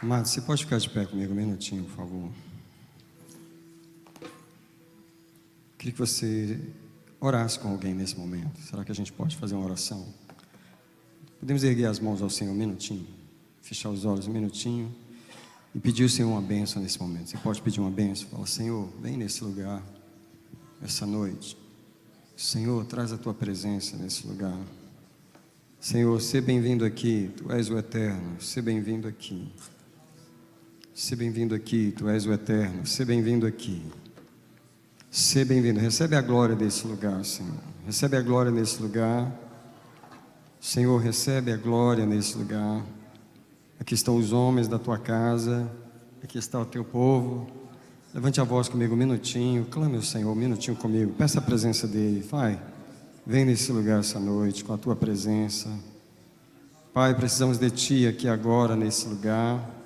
Amado, você pode ficar de pé comigo um minutinho, por favor? Queria que você orasse com alguém nesse momento. Será que a gente pode fazer uma oração? Podemos erguer as mãos ao Senhor um minutinho? Fechar os olhos um minutinho e pedir ao Senhor uma bênção nesse momento. Você pode pedir uma bênção? Fala: Senhor, vem nesse lugar, essa noite. Senhor, traz a Tua presença nesse lugar. Senhor, seja bem-vindo aqui, Tu és o Eterno. Seja bem-vindo aqui. Seja bem-vindo aqui, Tu és o Eterno. Seja bem-vindo aqui. Seja bem-vindo. Recebe a glória desse lugar, Senhor. Recebe a glória nesse lugar. Senhor, recebe a glória nesse lugar. Aqui estão os homens da Tua casa. Aqui está o Teu povo. Levante a voz comigo um minutinho. Clame ao Senhor um minutinho comigo. Peça a presença dEle. Pai, vem nesse lugar essa noite com a Tua presença. Pai, precisamos de Ti aqui agora nesse lugar.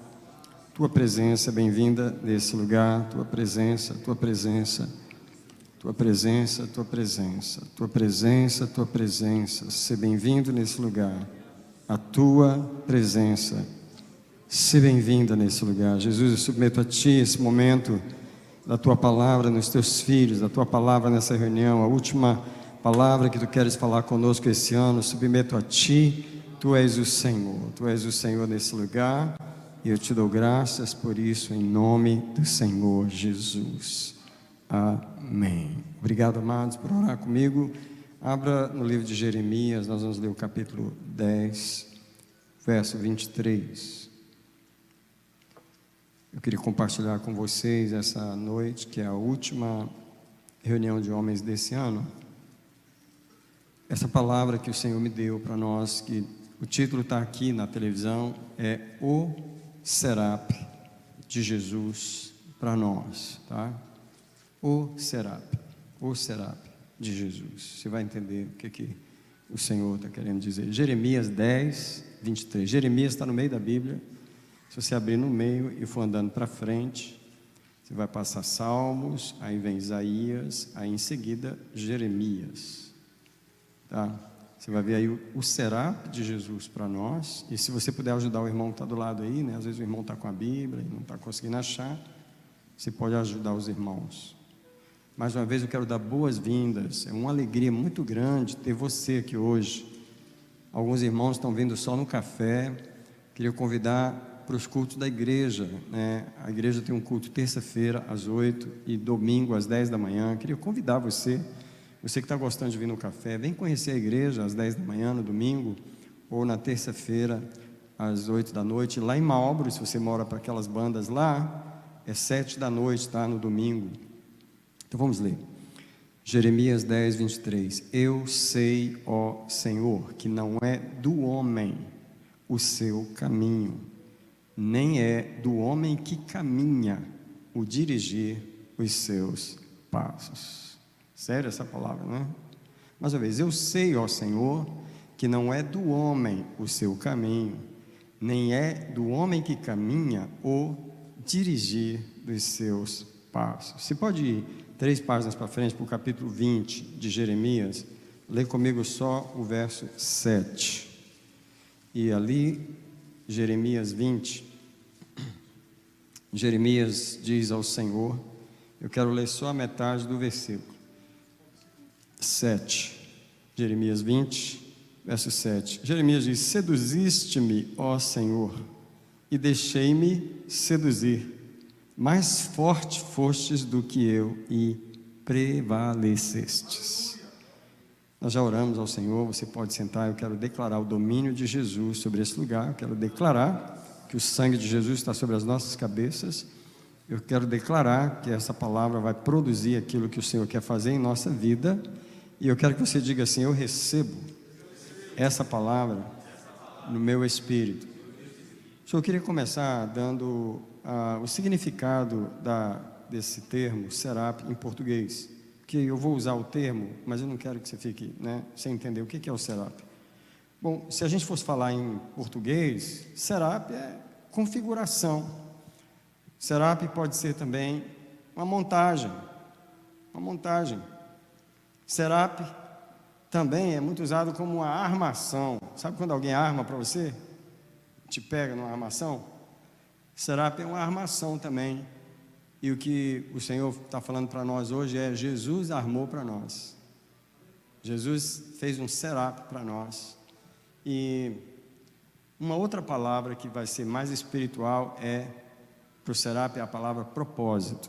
Tua presença é bem-vinda nesse lugar. Tua presença, Tua presença. Tua presença, Tua presença. Tua presença, Tua presença. Seja bem-vindo nesse lugar. A Tua presença. Seja bem-vinda nesse lugar. Jesus, eu submeto a Ti esse momento da Tua palavra nos Teus filhos, da Tua palavra nessa reunião, a última palavra que Tu queres falar conosco esse ano. Submeto a Ti. Tu és o Senhor. Tu és o Senhor nesse lugar. E eu Te dou graças por isso, em nome do Senhor Jesus. Amém. Obrigado, amados, por orar comigo. Abra no livro de Jeremias, nós vamos ler o capítulo 10, verso 23. Eu queria compartilhar com vocês essa noite, que é a última reunião de homens desse ano, essa palavra que o Senhor me deu para nós, que o título está aqui na televisão, é O Serape de Jesus para nós, tá? O Serape de Jesus. Você vai entender o que o Senhor está querendo dizer. Jeremias 10, 23. Jeremias está no meio da Bíblia. Se você abrir no meio e for andando para frente, você vai passar Salmos, aí vem Isaías, aí em seguida Jeremias, tá? Você vai ver aí o Serape de Jesus para nós. E se você puder ajudar o irmão que está do lado aí, né? Às vezes o irmão está com a Bíblia e não está conseguindo achar, você pode ajudar os irmãos. Mais uma vez eu quero dar boas-vindas. É uma alegria muito grande ter você aqui hoje. Alguns irmãos estão vindo só no café. Queria convidar para os cultos da igreja, né? A igreja tem um culto terça-feira às 8 e domingo às 10 da manhã. Queria convidar você que está gostando de vir no café, vem conhecer a igreja às 10 da manhã no domingo, ou na terça-feira às 8 da noite, lá em Marlborough. Se você mora para aquelas bandas lá, é 7 da noite, tá? No domingo. Então vamos ler. Jeremias 10, 23. Eu sei, ó Senhor, que não é do homem o seu caminho, nem é do homem que caminha o dirigir os seus passos. Sério essa palavra, né? Mais uma vez, eu sei, ó Senhor, que não é do homem o seu caminho, nem é do homem que caminha o dirigir dos seus passos. Você pode ir 3 páginas para frente, para o capítulo 20 de Jeremias, lê comigo só o verso 7. E ali, Jeremias 20, Jeremias diz ao Senhor, eu quero ler só a metade do versículo 7, Jeremias 20, verso 7. Jeremias diz: seduziste-me, ó Senhor, e deixei-me seduzir. Mais forte fostes do que eu e prevalecestes. Nós já oramos ao Senhor, você pode sentar. Eu quero declarar o domínio de Jesus sobre esse lugar. Eu quero declarar que o sangue de Jesus está sobre as nossas cabeças. Eu quero declarar que essa palavra vai produzir aquilo que o Senhor quer fazer em nossa vida. E eu quero que você diga assim: eu recebo essa palavra no meu espírito. Eu queria começar dando o significado desse termo, Serape, em português. Que eu vou usar o termo, mas eu não quero que você fique, né, sem entender o que é o Serape. Bom, se a gente fosse falar em português, Serape é configuração. Serape pode ser também uma montagem. Serape também é muito usado como uma armação. Sabe quando alguém arma para você? Te pega numa armação? Serápio é uma armação também. E o que o Senhor está falando para nós hoje é: Jesus armou para nós. Jesus fez um serápio para nós. E uma outra palavra que vai ser mais espiritual para o serápio é a palavra propósito.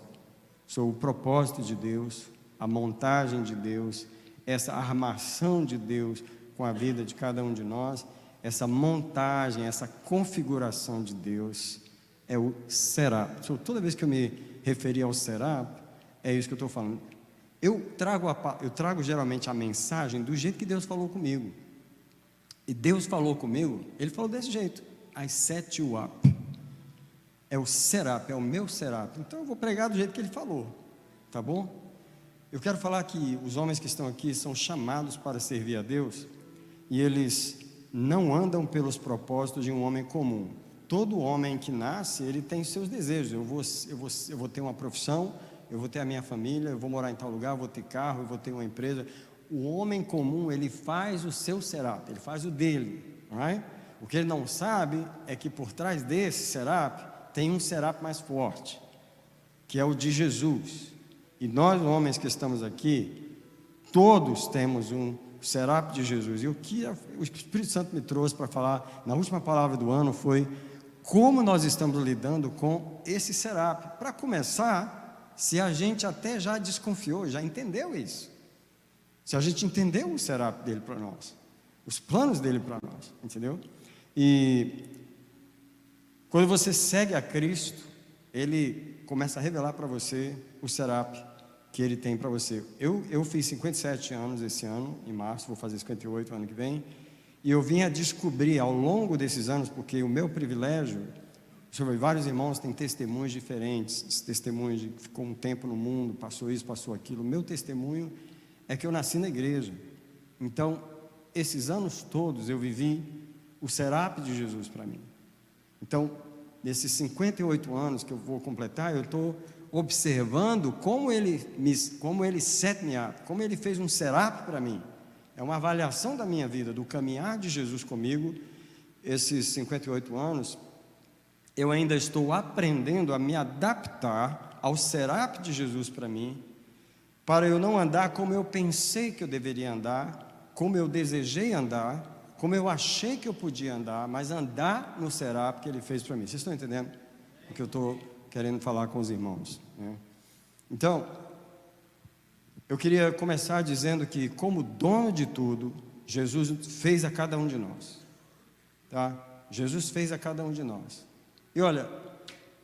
O propósito de Deus, a montagem de Deus, essa armação de Deus com a vida de cada um de nós, essa montagem, essa configuração de Deus é o serápio. Toda vez que eu me referir ao serápio, é isso que eu estou falando. Eu trago geralmente a mensagem do jeito que Deus falou comigo. E Deus falou comigo, Ele falou desse jeito: I set you up. É o serápio, é o meu serápio. Então eu vou pregar do jeito que Ele falou, tá bom? Eu quero falar que os homens que estão aqui são chamados para servir a Deus, e eles não andam pelos propósitos de um homem comum. Todo homem que nasce, ele tem seus desejos. Eu vou ter uma profissão, eu vou ter a minha família, eu vou morar em tal lugar, eu vou ter carro, eu vou ter uma empresa. O homem comum, ele faz o seu serápio, ele faz o dele, right? O que ele não sabe é que por trás desse serápio tem um serápio mais forte, que é o de Jesus. E nós, homens que estamos aqui, todos temos um serápio de Jesus. E o que o Espírito Santo me trouxe para falar na última palavra do ano foi como nós estamos lidando com esse serápio. Para começar, se a gente até já desconfiou, já entendeu isso, se a gente entendeu o serápio dele para nós, os planos dele para nós, entendeu? E quando você segue a Cristo, Ele começa a revelar para você o serápio que Ele tem para você. Eu fiz 57 anos esse ano, em março, vou fazer 58 ano que vem, e eu vim a descobrir ao longo desses anos, porque o meu privilégio, sobre vários irmãos têm testemunhos diferentes, testemunhos de que ficou um tempo no mundo, passou isso, passou aquilo. O meu testemunho é que eu nasci na igreja. Então, esses anos todos eu vivi o serápio de Jesus para mim. Então, nesses 58 anos que eu vou completar, eu estou observando como ele set me up, como ele fez um serápio para mim. É uma avaliação da minha vida, do caminhar de Jesus comigo. Esses 58 anos, eu ainda estou aprendendo a me adaptar ao serápio de Jesus para mim, para eu não andar como eu pensei que eu deveria andar, como eu desejei andar, como eu achei que eu podia andar, mas andar no serápio que Ele fez para mim. Vocês estão entendendo o que eu estou querendo falar com os irmãos, né? Então, eu queria começar dizendo que, como dono de tudo, Jesus fez a cada um de nós, tá? Jesus fez a cada um de nós. E olha,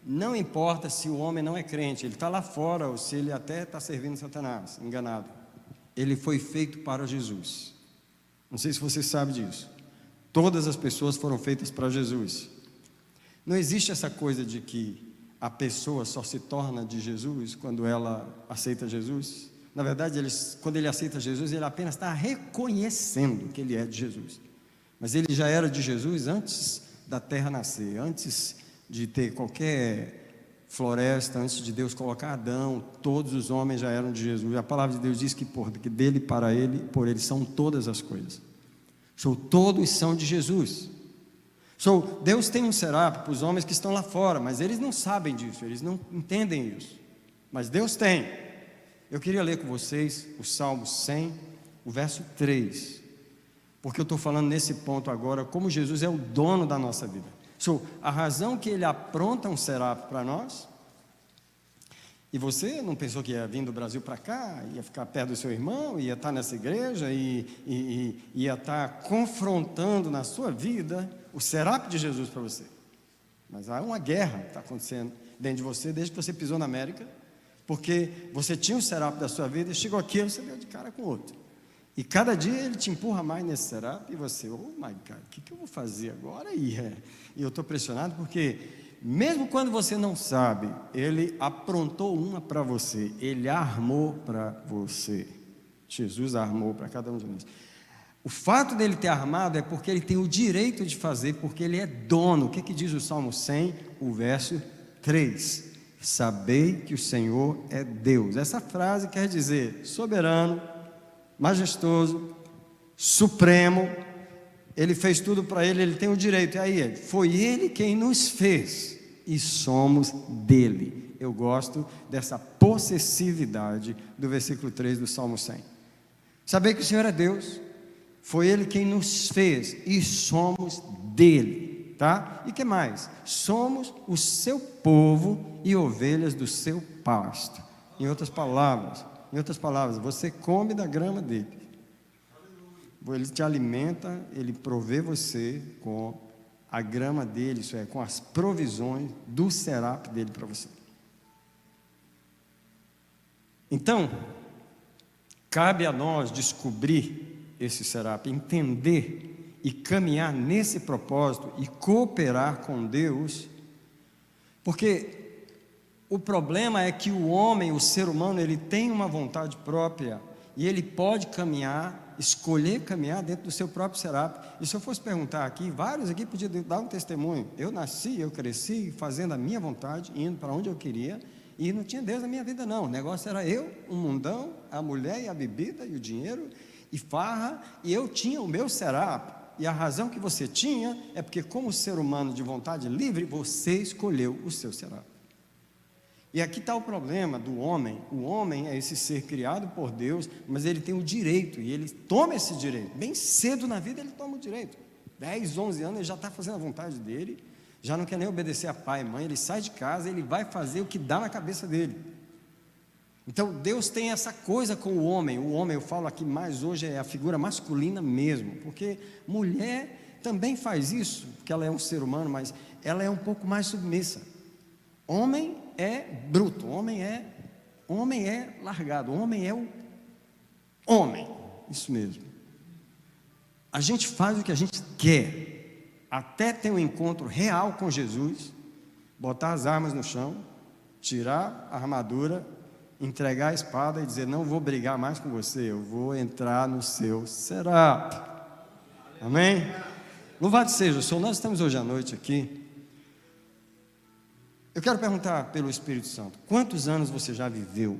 não importa se o homem não é crente, ele está lá fora, ou se ele até está servindo Satanás, enganado. Ele foi feito para Jesus. Não sei se você sabe disso. Todas as pessoas foram feitas para Jesus. Não existe essa coisa de que a pessoa só se torna de Jesus quando ela aceita Jesus. Na verdade, quando ele aceita Jesus, ele apenas está reconhecendo que ele é de Jesus. Mas ele já era de Jesus antes da terra nascer, antes de ter qualquer floresta, antes de Deus colocar Adão. Todos os homens já eram de Jesus. A palavra de Deus diz que dele, para ele, por ele são todas as coisas. Todos são de Jesus. Deus tem um serápio para os homens que estão lá fora, mas eles não sabem disso, eles não entendem isso. Mas Deus tem. Eu queria ler com vocês o Salmo 100, o verso 3, porque eu estou falando nesse ponto agora, como Jesus é o dono da nossa vida. A razão que Ele apronta um serápio para nós, e você não pensou que ia vir do Brasil para cá, ia ficar perto do seu irmão, ia estar nessa igreja, e ia estar confrontando na sua vida o serápio de Jesus para você. Mas há uma guerra que está acontecendo dentro de você, desde que você pisou na América, porque você tinha um serápio da sua vida, e chegou aqui, você deu de cara com o outro. E cada dia ele te empurra mais nesse serápio, e você, oh my God, o que eu vou fazer agora? E eu estou pressionado, porque mesmo quando você não sabe, Ele aprontou uma para você, Ele armou para você. Jesus armou para cada um de nós. O fato dele ter armado é porque Ele tem o direito de fazer, porque Ele é dono. O que diz o Salmo 100, o verso 3? Sabei que o Senhor é Deus. Essa frase quer dizer soberano, majestoso, supremo. Ele fez tudo para Ele, Ele tem o direito. E aí, foi Ele quem nos fez. e somos dele. Eu gosto dessa possessividade do versículo 3 do Salmo 100. Saber que o Senhor é Deus, foi Ele quem nos fez e somos dele, tá? E que mais? Somos o seu povo e ovelhas do seu pasto. Em outras palavras, você come da grama dele. Ele te alimenta, ele provê você com a grama dele, isso é, com as provisões do serápio dele para você. Então, cabe a nós descobrir esse serápio, entender e caminhar nesse propósito e cooperar com Deus, porque o problema é que o homem, o ser humano, ele tem uma vontade própria e ele pode caminhar, escolher caminhar dentro do seu próprio serápio. E se eu fosse perguntar aqui, vários aqui podiam dar um testemunho. Eu nasci, eu cresci fazendo a minha vontade, indo para onde eu queria, e não tinha Deus na minha vida não. O negócio era eu, o mundão, a mulher e a bebida e o dinheiro e farra, e eu tinha o meu serápio. E a razão que você tinha é porque, como ser humano de vontade livre, você escolheu o seu serápio. E aqui está o problema do homem. O homem é esse ser criado por Deus, mas ele tem o direito, e ele toma esse direito. Bem cedo na vida ele toma o direito. 10, 11 anos ele já está fazendo a vontade dele, já não quer nem obedecer a pai e mãe, ele sai de casa, ele vai fazer o que dá na cabeça dele. Então Deus tem essa coisa com o homem, eu falo aqui mais hoje, é a figura masculina mesmo, porque mulher também faz isso, porque ela é um ser humano, mas ela é um pouco mais submissa. Homem é bruto, homem é largado, homem é o homem, isso mesmo. A gente faz o que a gente quer, até ter um encontro real com Jesus, botar as armas no chão, tirar a armadura, entregar a espada e dizer: não vou brigar mais com você, eu vou entrar no seu serápio. Amém? Louvado seja o Senhor. Nós estamos hoje à noite aqui. Eu quero perguntar pelo Espírito Santo: quantos anos você já viveu?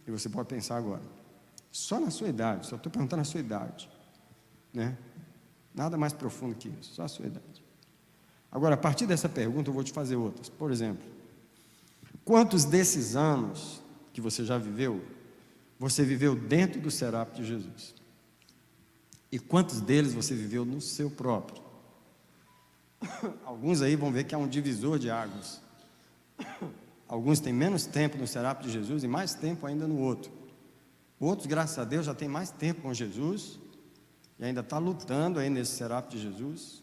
E você pode pensar agora, só na sua idade, só estou perguntando a sua idade, né? Nada mais profundo que isso, só a sua idade. Agora, a partir dessa pergunta eu vou te fazer outras. Por exemplo, quantos desses anos que você já viveu, você viveu dentro do serápio de Jesus? E quantos deles você viveu no seu próprio? Alguns aí vão ver que há um divisor de águas. Alguns têm menos tempo no serápio de Jesus e mais tempo ainda no outro. Outros, graças a Deus, já têm mais tempo com Jesus e ainda está lutando aí nesse serápio de Jesus.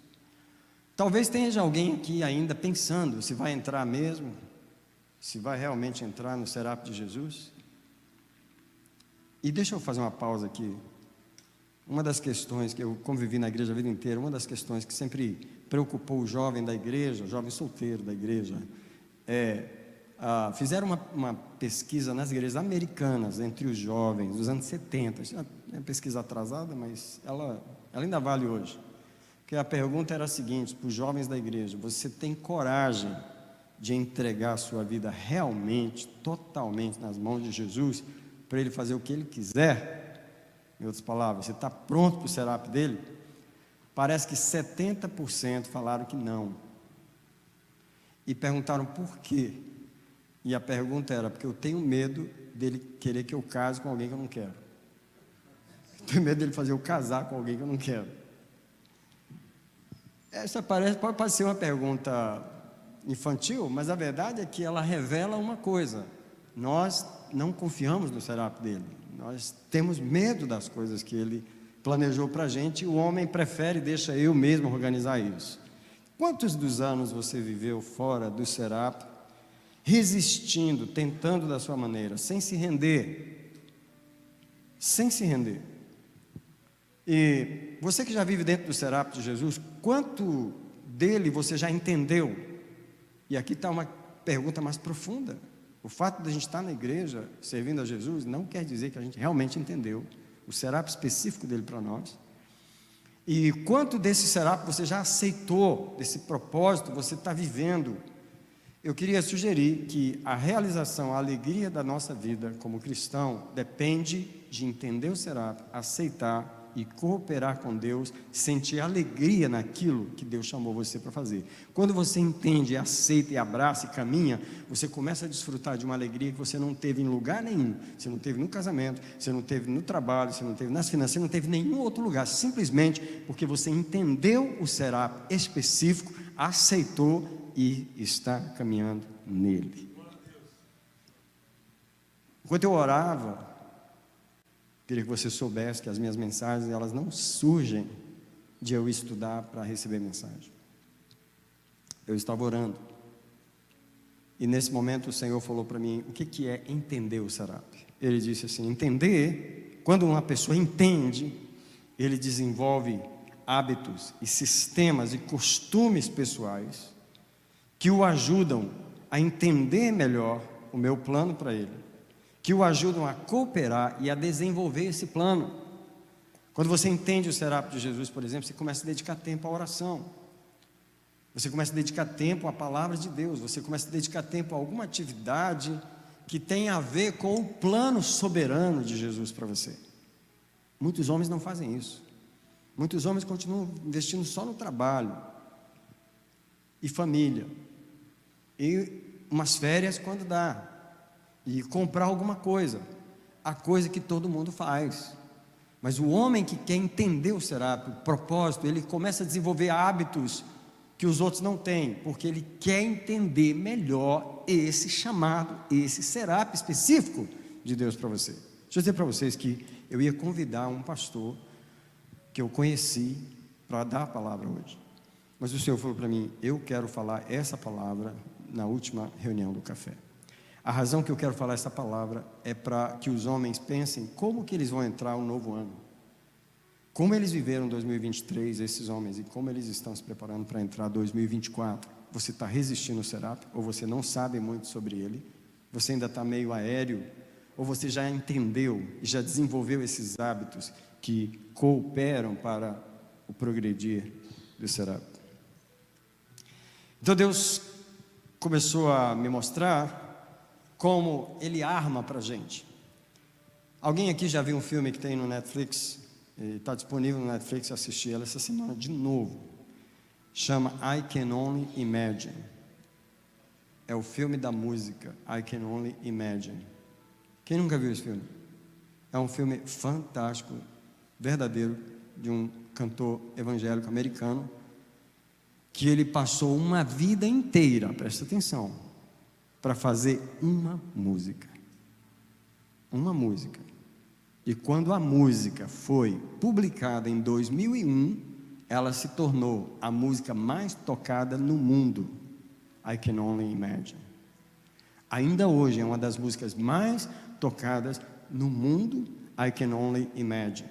Talvez tenha alguém aqui ainda pensando se vai entrar mesmo, se vai realmente entrar no serápio de Jesus. E deixa eu fazer uma pausa aqui. Uma das questões que eu convivi na igreja a vida inteira, uma das questões que sempre preocupou o jovem da igreja, o jovem solteiro da igreja, fizeram uma pesquisa nas igrejas americanas entre os jovens dos anos 70. É uma pesquisa atrasada, mas ela ainda vale hoje. Porque a pergunta era a seguinte para os jovens da igreja: você tem coragem de entregar a sua vida realmente, totalmente nas mãos de Jesus, para Ele fazer o que Ele quiser? Em outras palavras, você está pronto para o serápio dele? Parece que 70% falaram que não. E perguntaram por quê. E a pergunta era: porque eu tenho medo dele querer que eu case com alguém que eu não quero. Eu tenho medo dele fazer eu casar com alguém que eu não quero. Essa pode parecer uma pergunta infantil, mas a verdade é que ela revela uma coisa: nós não confiamos no serápio dele, nós temos medo das coisas que ele planejou para a gente, e o homem prefere, deixa eu mesmo organizar isso. Quantos dos anos você viveu fora do serápio, resistindo, tentando da sua maneira, sem se render? Sem se render. E você que já vive dentro do serápio de Jesus, quanto dele você já entendeu? E aqui está uma pergunta mais profunda. O fato de a gente estar na igreja, servindo a Jesus, não quer dizer que a gente realmente entendeu o serápio específico dele para nós. E quanto desse serápio você já aceitou, desse propósito você está vivendo? Eu queria sugerir que a realização, a alegria da nossa vida como cristão depende de entender o serápio, aceitar e cooperar com Deus, sentir alegria naquilo que Deus chamou você para fazer. Quando você entende, aceita e abraça e caminha, você começa a desfrutar de uma alegria que você não teve em lugar nenhum. Você não teve no casamento, você não teve no trabalho, você não teve nas finanças, você não teve em nenhum outro lugar, simplesmente porque você entendeu o Serap específico, aceitou e está caminhando nele. Enquanto eu orava, queria que você soubesse que as minhas mensagens, elas não surgem de eu estudar para receber mensagem. Eu estava orando, e nesse momento o Senhor falou para mim, o que é entender o Serap? Ele disse assim, entender, quando uma pessoa entende, ele desenvolve hábitos e sistemas e costumes pessoais que o ajudam a entender melhor o meu plano para ele, que o ajudam a cooperar e a desenvolver esse plano. Quando você entende o Serap de Jesus, por exemplo, você começa a dedicar tempo à oração, você começa a dedicar tempo à palavra de Deus, você começa a dedicar tempo a alguma atividade que tem a ver com o plano soberano de Jesus para você. Muitos homens não fazem isso. Muitos homens continuam investindo só no trabalho e família, e umas férias quando dá, e comprar alguma coisa, a coisa que todo mundo faz. Mas o homem que quer entender o Serap, o propósito, ele começa a desenvolver hábitos que os outros não têm, porque ele quer entender melhor esse chamado, esse Serap específico de Deus para você. Deixa eu dizer para vocês que eu ia convidar um pastor que eu conheci para dar a palavra hoje, mas o Senhor falou para mim, eu quero falar essa palavra na última reunião do café. A razão que eu quero falar essa palavra é para que os homens pensem como que eles vão entrar um novo ano, como eles viveram 2023, esses homens, e como eles estão se preparando para entrar 2024. Você está resistindo ao Serap, ou você não sabe muito sobre ele, você ainda está meio aéreo, ou você já entendeu e já desenvolveu esses hábitos que cooperam para o progredir do Serap. Então Deus começou a me mostrar como Ele arma para a gente. Alguém aqui já viu um filme que tem no Netflix? Está disponível no Netflix, eu assisti ela essa semana de novo. Chama I Can Only Imagine. É o filme da música, I Can Only Imagine. Quem nunca viu esse filme? É um filme fantástico, verdadeiro, de um cantor evangélico americano, que ele passou uma vida inteira, presta atenção, para fazer uma música. Uma música. E quando a música foi publicada em 2001, ela se tornou a música mais tocada no mundo. I Can Only Imagine. Ainda hoje é uma das músicas mais tocadas no mundo, I Can Only Imagine.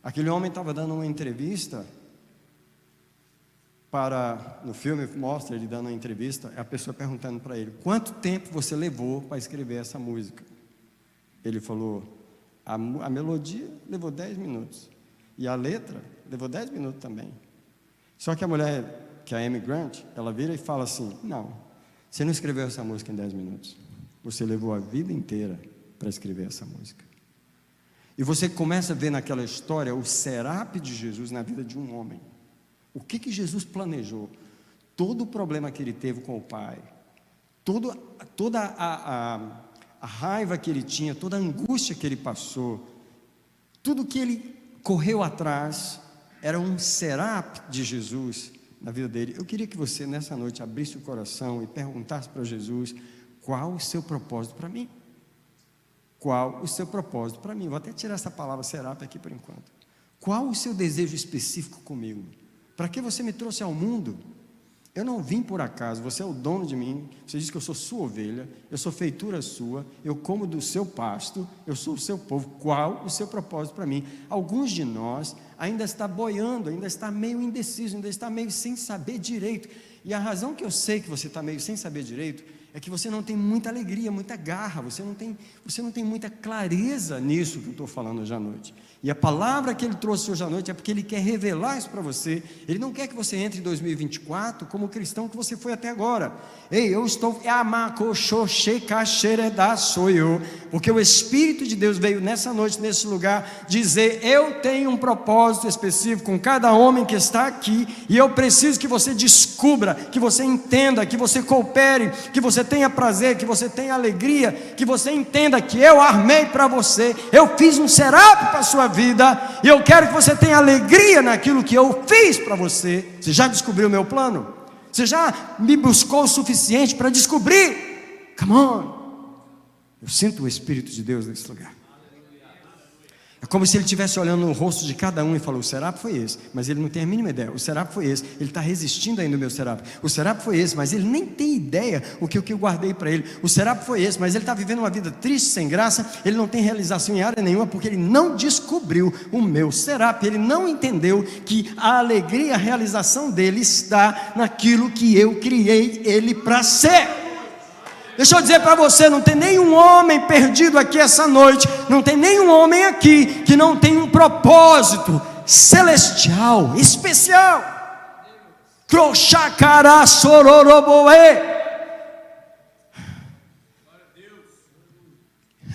Aquele homem estava dando uma entrevista no filme mostra ele dando uma entrevista, a pessoa perguntando para ele, quanto tempo você levou para escrever essa música? Ele falou, a melodia levou 10 minutos, e a letra levou 10 minutos também. Só que a mulher, que é a Amy Grant, ela vira e fala assim, não, você não escreveu essa música em 10 minutos, você levou a vida inteira para escrever essa música. E você começa a ver naquela história o Serap de Jesus na vida de um homem. O que Jesus planejou? Todo o problema que ele teve com o pai, toda a raiva que ele tinha, toda a angústia que ele passou, tudo que ele correu atrás, era um Serap de Jesus na vida dele. Eu queria que você nessa noite abrisse o coração e perguntasse para Jesus, qual o seu propósito para mim? Qual o seu propósito para mim? Vou até tirar essa palavra Serap aqui por enquanto. Qual o seu desejo específico comigo? Para que você me trouxe ao mundo? Eu não vim por acaso, você é o dono de mim, você diz que eu sou sua ovelha, eu sou feitura sua, eu como do seu pasto, eu sou o seu povo. Qual o seu propósito para mim? Alguns de nós ainda está boiando, ainda está meio indeciso, ainda está meio sem saber direito. E a razão que eu sei que você está meio sem saber direito é que você não tem muita alegria, muita garra, você não tem muita clareza nisso que eu estou falando hoje à noite. E a palavra que Ele trouxe hoje à noite é porque Ele quer revelar isso para você. Ele não quer que você entre em 2024 como o cristão que você foi até agora. Ei, eu estou porque o Espírito de Deus veio nessa noite, nesse lugar, dizer: eu tenho um propósito específico com cada homem que está aqui, e eu preciso que você descubra, que você entenda, que você coopere, que você tenha prazer, que você tenha alegria, que você entenda que eu armei para você, eu fiz um setup para a sua vida, e eu quero que você tenha alegria naquilo que eu fiz para você. Você já descobriu o meu plano? Você já me buscou o suficiente para descobrir? Come on! Eu sinto o Espírito de Deus nesse lugar. É como se Ele estivesse olhando no rosto de cada um e falou: o setup foi esse, mas ele não tem a mínima ideia. O setup foi esse, ele está resistindo ainda ao meu setup. O setup foi esse, mas ele nem tem ideia o que eu guardei para ele. O setup foi esse, mas ele está vivendo uma vida triste, sem graça. Ele não tem realização em área nenhuma, porque ele não descobriu o meu setup. Ele não entendeu que a alegria, a realização dele está naquilo que eu criei ele para ser. Deixa eu dizer para você, não tem nenhum homem perdido aqui essa noite, não tem nenhum homem aqui que não tem um propósito celestial, especial. Crochacará sororoboe.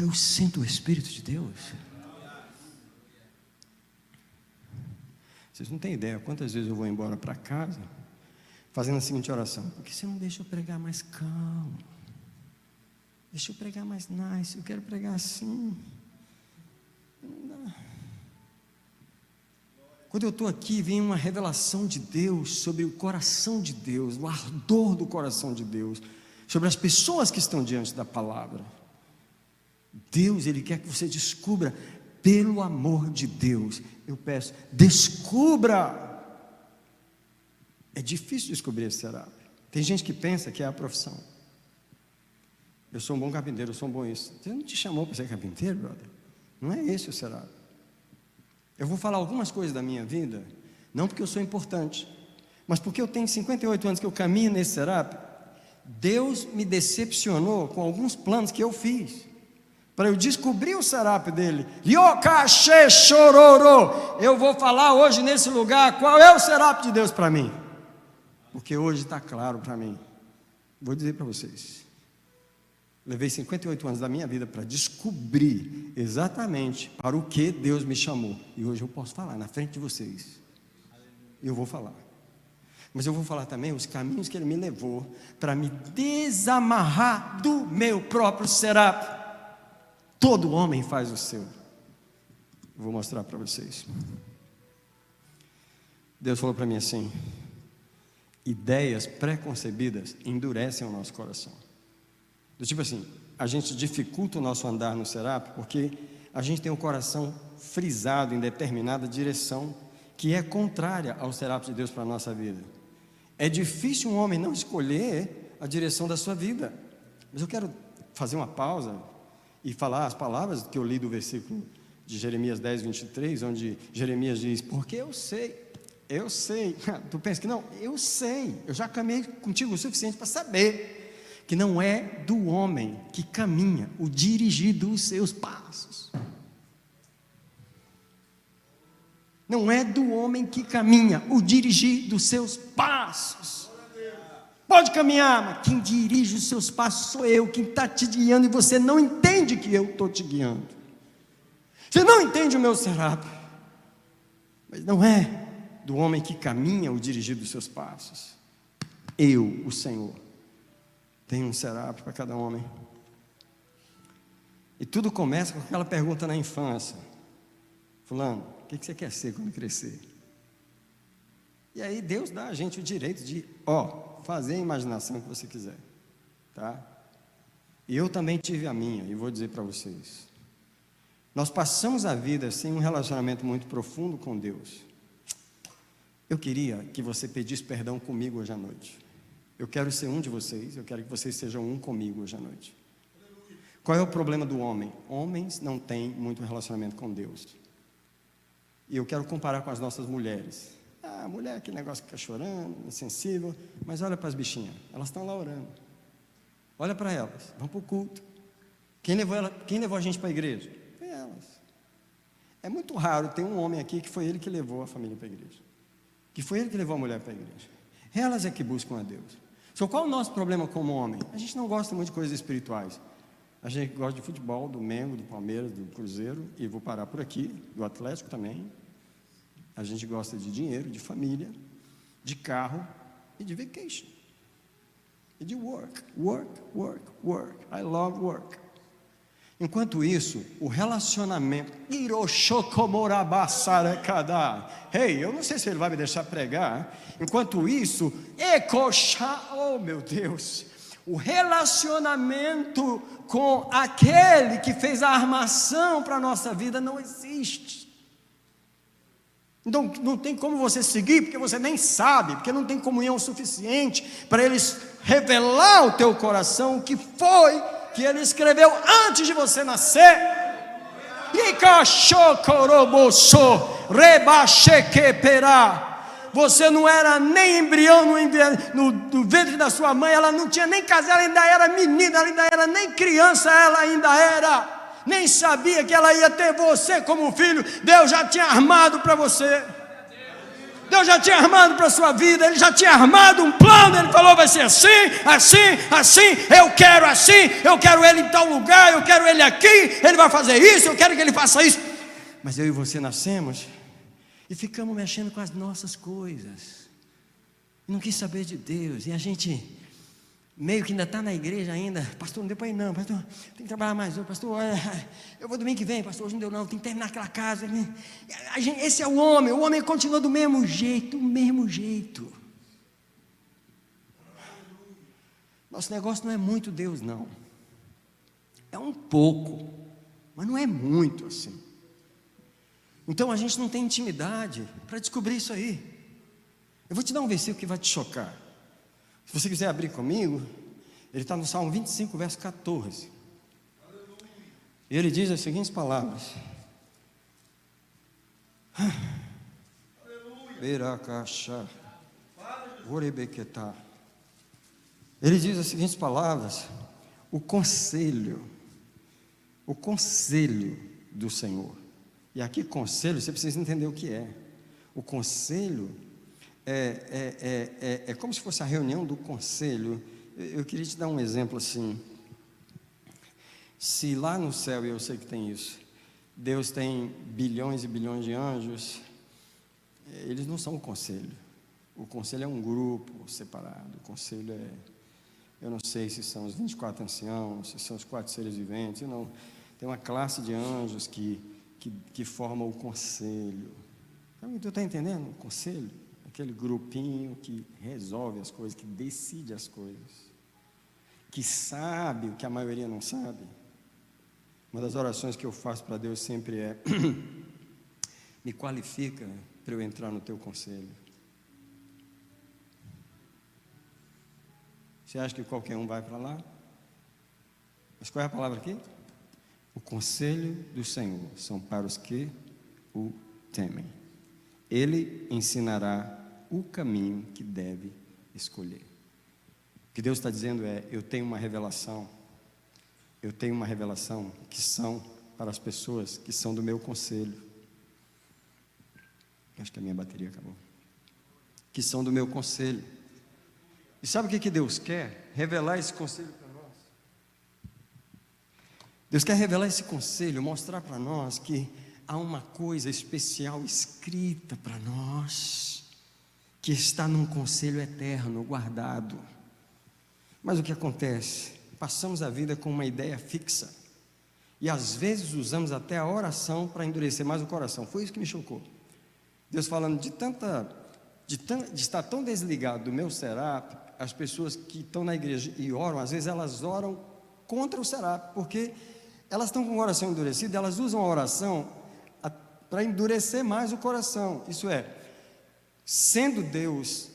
Eu sinto o Espírito de Deus. Vocês não têm ideia quantas vezes eu vou embora para casa fazendo a seguinte oração: por que você não deixa eu pregar mais calmo? Deixa eu pregar mais nice, eu quero pregar assim. Não dá. Quando eu estou aqui, vem uma revelação de Deus sobre o coração de Deus, o ardor do coração de Deus, sobre as pessoas que estão diante da palavra. Deus, Ele quer que você descubra, pelo amor de Deus, eu peço, descubra. É difícil descobrir esse setup. Tem gente que pensa que é a profissão. Eu sou um bom carpinteiro, eu sou um bom isso. Deus não te chamou para ser carpinteiro, brother? Não é esse o setup. Eu vou falar algumas coisas da minha vida, não porque eu sou importante, mas porque eu tenho 58 anos que eu caminho nesse setup. Deus me decepcionou com alguns planos que eu fiz, para eu descobrir o setup dele. Eu vou falar hoje nesse lugar qual é o setup de Deus para mim, porque hoje está claro para mim. Vou dizer para vocês. Levei 58 anos da minha vida para descobrir exatamente para o que Deus me chamou. E hoje eu posso falar na frente de vocês. Eu vou falar. Mas eu vou falar também os caminhos que Ele me levou para me desamarrar do meu próprio setup. Todo homem faz o seu. Eu vou mostrar para vocês. Deus falou para mim assim: ideias pré-concebidas endurecem o nosso coração. Tipo assim, a gente dificulta o nosso andar no setup porque a gente tem o coração frisado em determinada direção que é contrária ao setup de Deus para a nossa vida. É difícil um homem não escolher a direção da sua vida. Mas eu quero fazer uma pausa e falar as palavras que eu li do versículo de Jeremias 10, 23, onde Jeremias diz: porque eu sei. Tu pensa que não? Eu sei, eu já caminhei contigo o suficiente para saber que não é do homem que caminha o dirigir dos seus passos. Não é do homem que caminha o dirigir dos seus passos. Pode caminhar, mas quem dirige os seus passos sou eu, quem está te guiando, e você não entende que eu estou te guiando. Você não entende o meu setup. Mas não é do homem que caminha o dirigir dos seus passos. Eu, o Senhor, tem um setup para cada homem. E tudo começa com aquela pergunta na infância: fulano, o que você quer ser quando crescer? E aí Deus dá a gente o direito de, fazer a imaginação que você quiser, tá? E eu também tive a minha, e vou dizer para vocês. Nós passamos a vida sem um relacionamento muito profundo com Deus. Eu queria que você pedisse perdão comigo hoje à noite. Eu quero ser um de vocês, eu quero que vocês sejam um comigo hoje à noite. Qual é o problema do homem? Homens não têm muito relacionamento com Deus. E eu quero comparar com as nossas mulheres. A mulher, aquele negócio que fica chorando, insensível, mas olha para as bichinhas, elas estão lá orando. Olha para elas, vão para o culto. Quem levou a gente para a igreja? Foi elas. É muito raro ter um homem aqui que foi ele que levou a família para a igreja, que foi ele que levou a mulher para a igreja. Elas é que buscam a Deus. Só qual é o nosso problema como homem? A gente não gosta muito de coisas espirituais. A gente gosta de futebol, do Mengo, do Palmeiras, do Cruzeiro, e vou parar por aqui, do Atlético também. A gente gosta de dinheiro, de família, de carro e de vacation. E de work. I love work. Enquanto isso, o relacionamento, eu não sei se ele vai me deixar pregar. Enquanto isso, oh meu Deus, o relacionamento com aquele que fez a armação para a nossa vida não existe. Então não tem como você seguir, porque você nem sabe, porque não tem comunhão suficiente para eles revelar ao teu coração o que foi que ele escreveu antes de você nascer. Você não era nem embrião no ventre da sua mãe, ela não tinha nem casado, ela ainda era menina, ela ainda era nem criança, ela ainda era, nem sabia que ela ia ter você como filho. Deus já tinha armado para você. Deus já tinha armado para a sua vida, Ele já tinha armado um plano. Ele falou, vai ser assim, eu quero Ele em tal lugar, eu quero Ele aqui, Ele vai fazer isso, eu quero que Ele faça isso. Mas eu e você nascemos e ficamos mexendo com as nossas coisas, não quis saber de Deus, e a gente meio que ainda está na igreja ainda. Pastor, não deu para ir não, pastor, tem que trabalhar mais, pastor, eu vou domingo que vem, pastor, hoje não deu não, tem que terminar aquela casa. Esse é o homem continua do mesmo jeito, Nosso negócio não é muito Deus não, é um pouco, mas não é muito assim. Então a gente não tem intimidade para descobrir isso aí. Eu vou te dar um versículo que vai te chocar. Se você quiser abrir comigo, ele está no Salmo 25, verso 14. E ele diz as seguintes palavras: Ele diz as seguintes palavras: o conselho do Senhor. E aqui conselho, você precisa entender o que é. O conselho é como se fosse a reunião do conselho. Eu queria te dar um exemplo assim. Se lá no céu, e eu sei que tem isso, Deus tem bilhões e bilhões de anjos, eles não são o conselho. O conselho é um grupo separado. O conselho eu não sei se são os 24 anciãos, se são os 4 seres viventes, não. Tem uma classe de anjos que formam o conselho. Então, tu está entendendo? O conselho, aquele grupinho que resolve as coisas, que decide as coisas, que sabe o que a maioria não sabe. Uma das orações que eu faço para Deus sempre é: me qualifica para eu entrar no teu conselho. Você acha que qualquer um vai para lá? Mas qual é a palavra aqui? O conselho do Senhor são para os que o temem. Ele ensinará o caminho que deve escolher. O que Deus está dizendo é: eu tenho uma revelação que são para as pessoas que são do meu conselho. Acho que a minha bateria acabou. Que são do meu conselho. E sabe o que Deus quer? Revelar esse conselho para nós. Deus quer revelar esse conselho, mostrar para nós que há uma coisa especial escrita para nós, que está num conselho eterno, guardado. Mas o que acontece? Passamos a vida com uma ideia fixa, e às vezes usamos até a oração para endurecer mais o coração. Foi isso que me chocou. Deus falando de estar tão desligado do meu Serap. As pessoas que estão na igreja e oram, às vezes elas oram contra o Serap, porque elas estão com o coração endurecido, elas usam a oração para endurecer mais o coração. Isso é, sendo Deus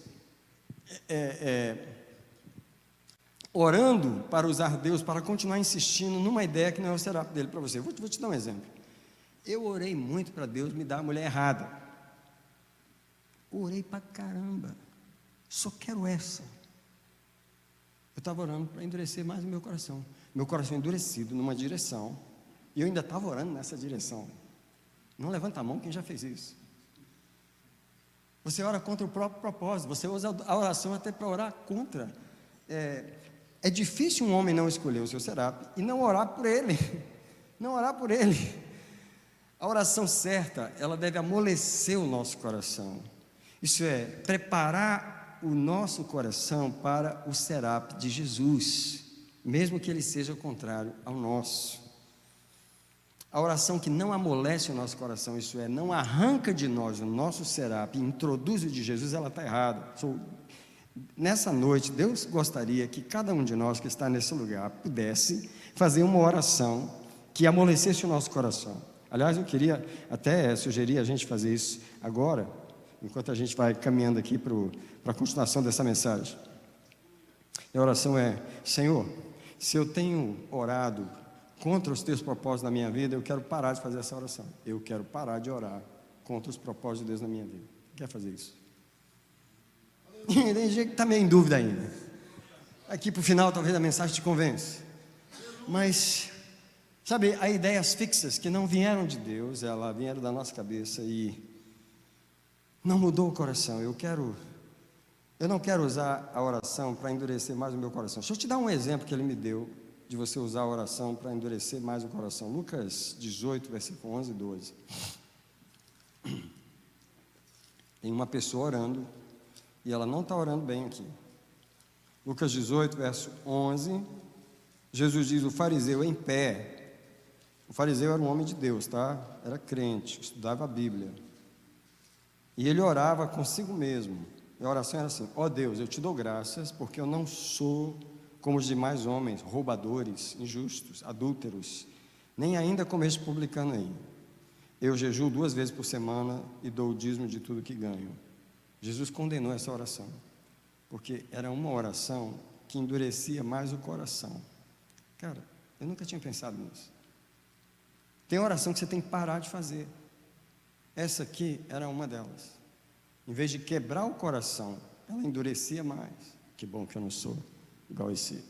orando para usar Deus para continuar insistindo numa ideia que não é o Serap dele para você. Vou te dar um exemplo. Eu orei muito para Deus me dar a mulher errada. Orei para caramba. Só quero essa. Eu estava orando para endurecer mais o meu coração. Meu coração endurecido numa direção, e eu ainda estava orando nessa direção. Não levanta a mão quem já fez isso. Você ora contra o próprio propósito, você usa a oração até para orar contra. É difícil um homem não escolher o seu Serap e não orar por ele. Não orar por ele. A oração certa, ela deve amolecer o nosso coração. Isso é, preparar o nosso coração para o Serap de Jesus, mesmo que ele seja contrário ao nosso. A oração que não amolece o nosso coração, isso é, não arranca de nós o nosso Serap e introduz o de Jesus, ela está errada. Nessa noite, Deus gostaria que cada um de nós que está nesse lugar pudesse fazer uma oração que amolecesse o nosso coração. Aliás, eu queria até sugerir a gente fazer isso agora, enquanto a gente vai caminhando aqui para a continuação dessa mensagem. A oração é: Senhor, se eu tenho orado contra os teus propósitos na minha vida, eu quero parar de fazer essa oração. Eu quero parar de orar contra os propósitos de Deus na minha vida. Quer fazer isso? Tem gente que está meio em dúvida ainda. Aqui para o final talvez a mensagem te convença. Mas, sabe, há ideias fixas que não vieram de Deus, elas vieram da nossa cabeça e não mudou o coração. Eu não quero usar a oração para endurecer mais o meu coração. Deixa eu te dar um exemplo que ele me deu de você usar a oração para endurecer mais o coração. Lucas 18, versículo 11 e 12. Tem uma pessoa orando e ela não está orando bem aqui. Lucas 18, verso 11, Jesus diz: o fariseu em pé. O fariseu era um homem de Deus, tá? Era crente, estudava a Bíblia. E ele orava consigo mesmo. E a oração era assim: ó Deus, eu te dou graças porque eu não sou como os demais homens, roubadores, injustos, adúlteros, nem ainda como este publicano aí. Eu jejuo 2 vezes por semana e dou o dízimo de tudo que ganho. Jesus condenou essa oração, porque era uma oração que endurecia mais o coração. Cara, eu nunca tinha pensado nisso. Tem oração que você tem que parar de fazer. Essa aqui era uma delas. Em vez de quebrar o coração, ela endurecia mais. Que bom que eu não sou igual esse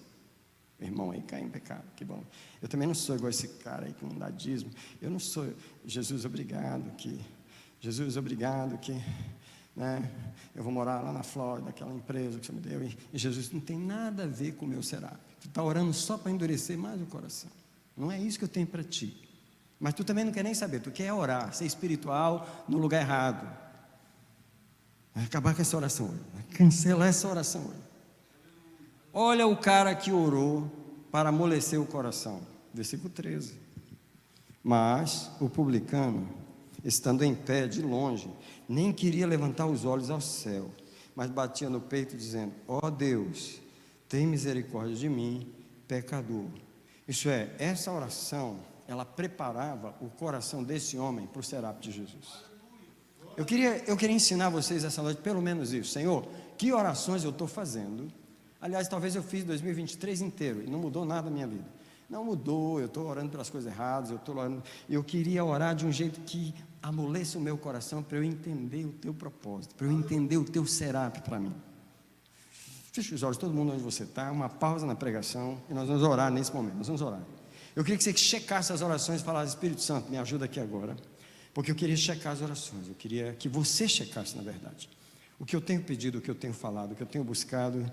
irmão aí, cai em pecado, que bom. Eu também não sou igual esse cara aí que não dá dízimo. Eu não sou. Jesus, obrigado que né, eu vou morar lá na Flórida, aquela empresa que você me deu, e Jesus não tem nada a ver com o meu Serap. Tu está orando só para endurecer mais o coração. Não é isso que eu tenho para ti. Mas tu também não quer nem saber, tu quer orar, ser espiritual no lugar errado. Vai acabar com essa oração hoje, vai cancelar essa oração hoje. Olha o cara que orou para amolecer o coração, versículo 13. Mas o publicano, estando em pé de longe, nem queria levantar os olhos ao céu, mas batia no peito dizendo: ó Deus, tem misericórdia de mim, pecador. Isso é, essa oração, ela preparava o coração desse homem para o Serap de Jesus. Eu queria ensinar vocês essa noite pelo menos isso. Senhor, que orações eu estou fazendo? Aliás, talvez eu fiz 2023 inteiro e não mudou nada na minha vida. Não mudou, eu estou orando pelas coisas erradas, eu queria orar de um jeito que amoleça o meu coração para eu entender o teu propósito, para eu entender o teu Serap para mim. Feche os olhos, todo mundo onde você está, uma pausa na pregação e nós vamos orar nesse momento, nós vamos orar. Eu queria que você checasse as orações e falasse: Espírito Santo, me ajuda aqui agora, porque eu queria checar as orações, eu queria que você checasse na verdade. O que eu tenho pedido, o que eu tenho falado, o que eu tenho buscado,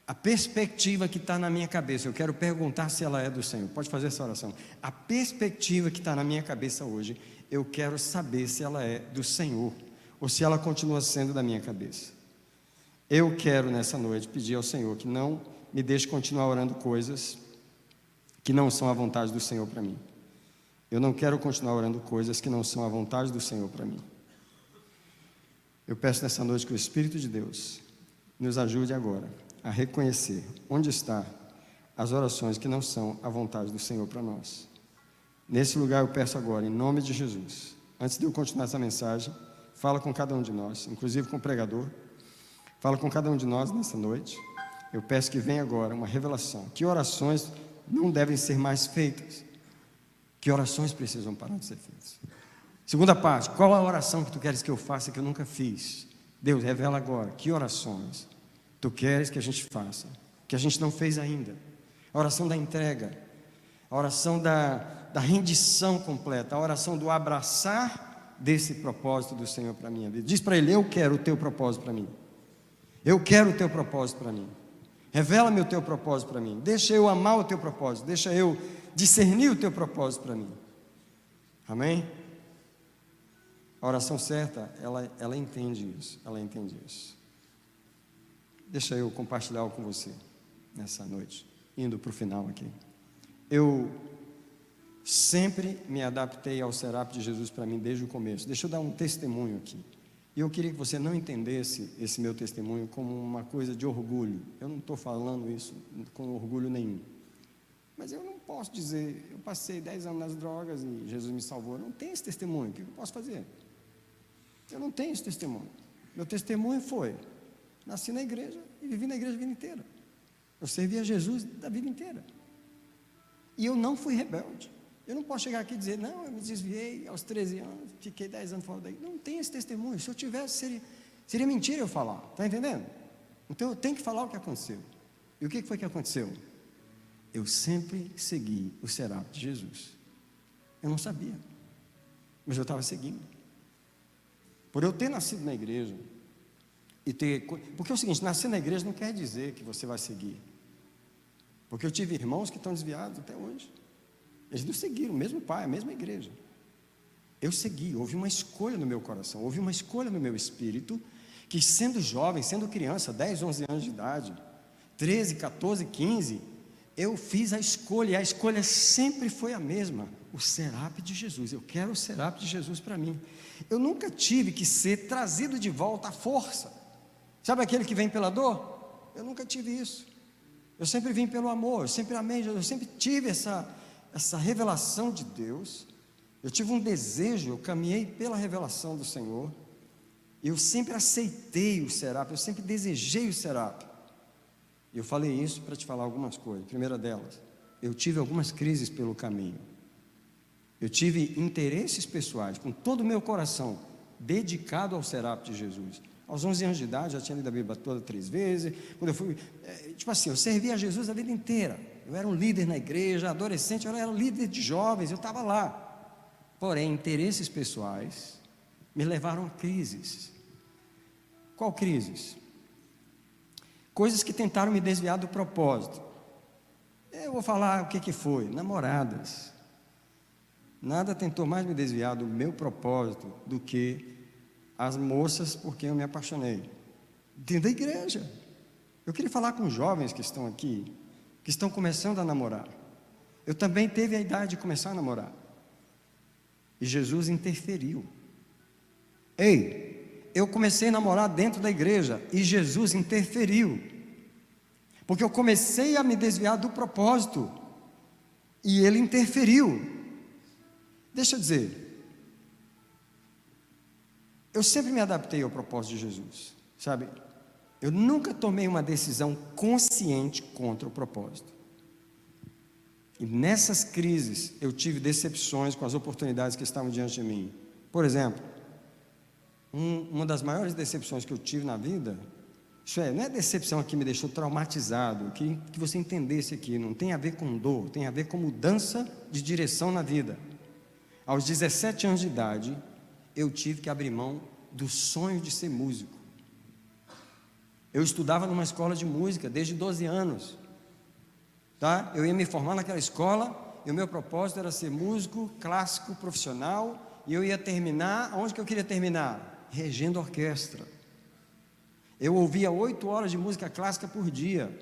a perspectiva que está na minha cabeça, eu quero perguntar se ela é do Senhor. Pode fazer essa oração. A perspectiva que está na minha cabeça hoje, eu quero saber se ela é do Senhor ou se ela continua sendo da minha cabeça. Eu quero nessa noite pedir ao Senhor que não me deixe continuar orando coisas que não são a vontade do Senhor para mim. Eu não quero continuar orando coisas que não são a vontade do Senhor para mim. Eu peço nessa noite que o Espírito de Deus nos ajude agora a reconhecer onde está as orações que não são a vontade do Senhor para nós. Nesse lugar eu peço agora, em nome de Jesus, antes de eu continuar essa mensagem, fala com cada um de nós, inclusive com o pregador, fala com cada um de nós nessa noite. Eu peço que venha agora uma revelação, que orações não devem ser mais feitas, que orações precisam parar de ser feitas. Segunda parte, qual a oração que tu queres que eu faça que eu nunca fiz? Deus, revela agora, que orações tu queres que a gente faça, que a gente não fez ainda. A oração da entrega, a oração da rendição completa, a oração do abraçar desse propósito do Senhor para a minha vida. Diz para Ele: eu quero o teu propósito para mim. Eu quero o teu propósito para mim. Revela-me o teu propósito para mim. Deixa eu amar o teu propósito. Deixa eu discernir o teu propósito para mim. Amém? A oração certa, ela entende isso. Ela entende isso. Deixa eu compartilhar algo com você nessa noite, indo para o final aqui. Eu sempre me adaptei ao Serap de Jesus para mim desde o começo. Deixa eu dar um testemunho aqui. E eu queria que você não entendesse esse meu testemunho como uma coisa de orgulho. Eu não estou falando isso com orgulho nenhum. Mas eu não posso dizer, eu passei 10 anos nas drogas e Jesus me salvou. Eu não tenho esse testemunho, o que eu posso fazer? Eu não tenho esse testemunho. Meu testemunho foi: nasci na igreja e vivi na igreja a vida inteira. Eu servi a Jesus da vida inteira. E eu não fui rebelde. Eu não posso chegar aqui e dizer: não, eu me desviei aos 13 anos, fiquei 10 anos fora daí. Não tem esse testemunho. Se eu tivesse, seria mentira eu falar. Está entendendo? Então eu tenho que falar o que aconteceu. E o que foi que aconteceu? Eu sempre segui o Serap de Jesus. Eu não sabia, mas eu estava seguindo. Por eu ter nascido na igreja e ter... Porque é o seguinte, nascer na igreja não quer dizer que você vai seguir. Porque eu tive irmãos que estão desviados até hoje. Eles não seguiram, o mesmo pai, a mesma igreja. Eu segui, houve uma escolha no meu coração, houve uma escolha no meu espírito, que sendo jovem, sendo criança, 10, 11 anos de idade, 13, 14, 15, eu fiz a escolha, e a escolha sempre foi a mesma: o Serap de Jesus. Eu quero o Serap de Jesus para mim. Eu nunca tive que ser trazido de volta à força. Sabe aquele que vem pela dor? Eu nunca tive isso. Eu sempre vim pelo amor, eu sempre amei Jesus, eu sempre tive essa revelação de Deus. Eu tive um desejo, eu caminhei pela revelação do Senhor. Eu sempre aceitei o Serap, eu sempre desejei o Serap. E eu falei isso para te falar algumas coisas. Primeira delas, eu tive algumas crises pelo caminho. Eu tive interesses pessoais, com todo o meu coração, dedicado ao Serap de Jesus. Aos 11 anos de idade, já tinha lido a Bíblia toda 3 vezes. Quando eu fui, eu servia a Jesus a vida inteira. Eu era um líder na igreja, adolescente, eu era líder de jovens, eu estava lá. Porém, interesses pessoais me levaram a crises. Qual crises? Coisas que tentaram me desviar do propósito. Eu vou falar o que foi: namoradas. Nada tentou mais me desviar do meu propósito do que as moças por quem eu me apaixonei dentro da igreja. Eu queria falar com os jovens que estão aqui, que estão começando a namorar. Eu também tive a idade de começar a namorar, e Jesus interferiu. Eu comecei a namorar dentro da igreja e Jesus interferiu, porque eu comecei a me desviar do propósito e Ele interferiu. Deixa eu dizer, eu sempre me adaptei ao propósito de Jesus, sabe? Eu nunca tomei uma decisão consciente contra o propósito. E nessas crises eu tive decepções com as oportunidades que estavam diante de mim. Por exemplo, uma das maiores decepções que eu tive na vida, não é decepção que me deixou traumatizado, que você entendesse aqui, não tem a ver com dor, tem a ver com mudança de direção na vida. Aos 17 anos de idade, eu tive que abrir mão do sonho de ser músico. Eu estudava numa escola de música desde 12 anos, tá? Eu ia me formar naquela escola e o meu propósito era ser músico clássico profissional, e eu ia terminar, onde que eu queria terminar? Regendo orquestra. Eu ouvia 8 horas de música clássica por dia,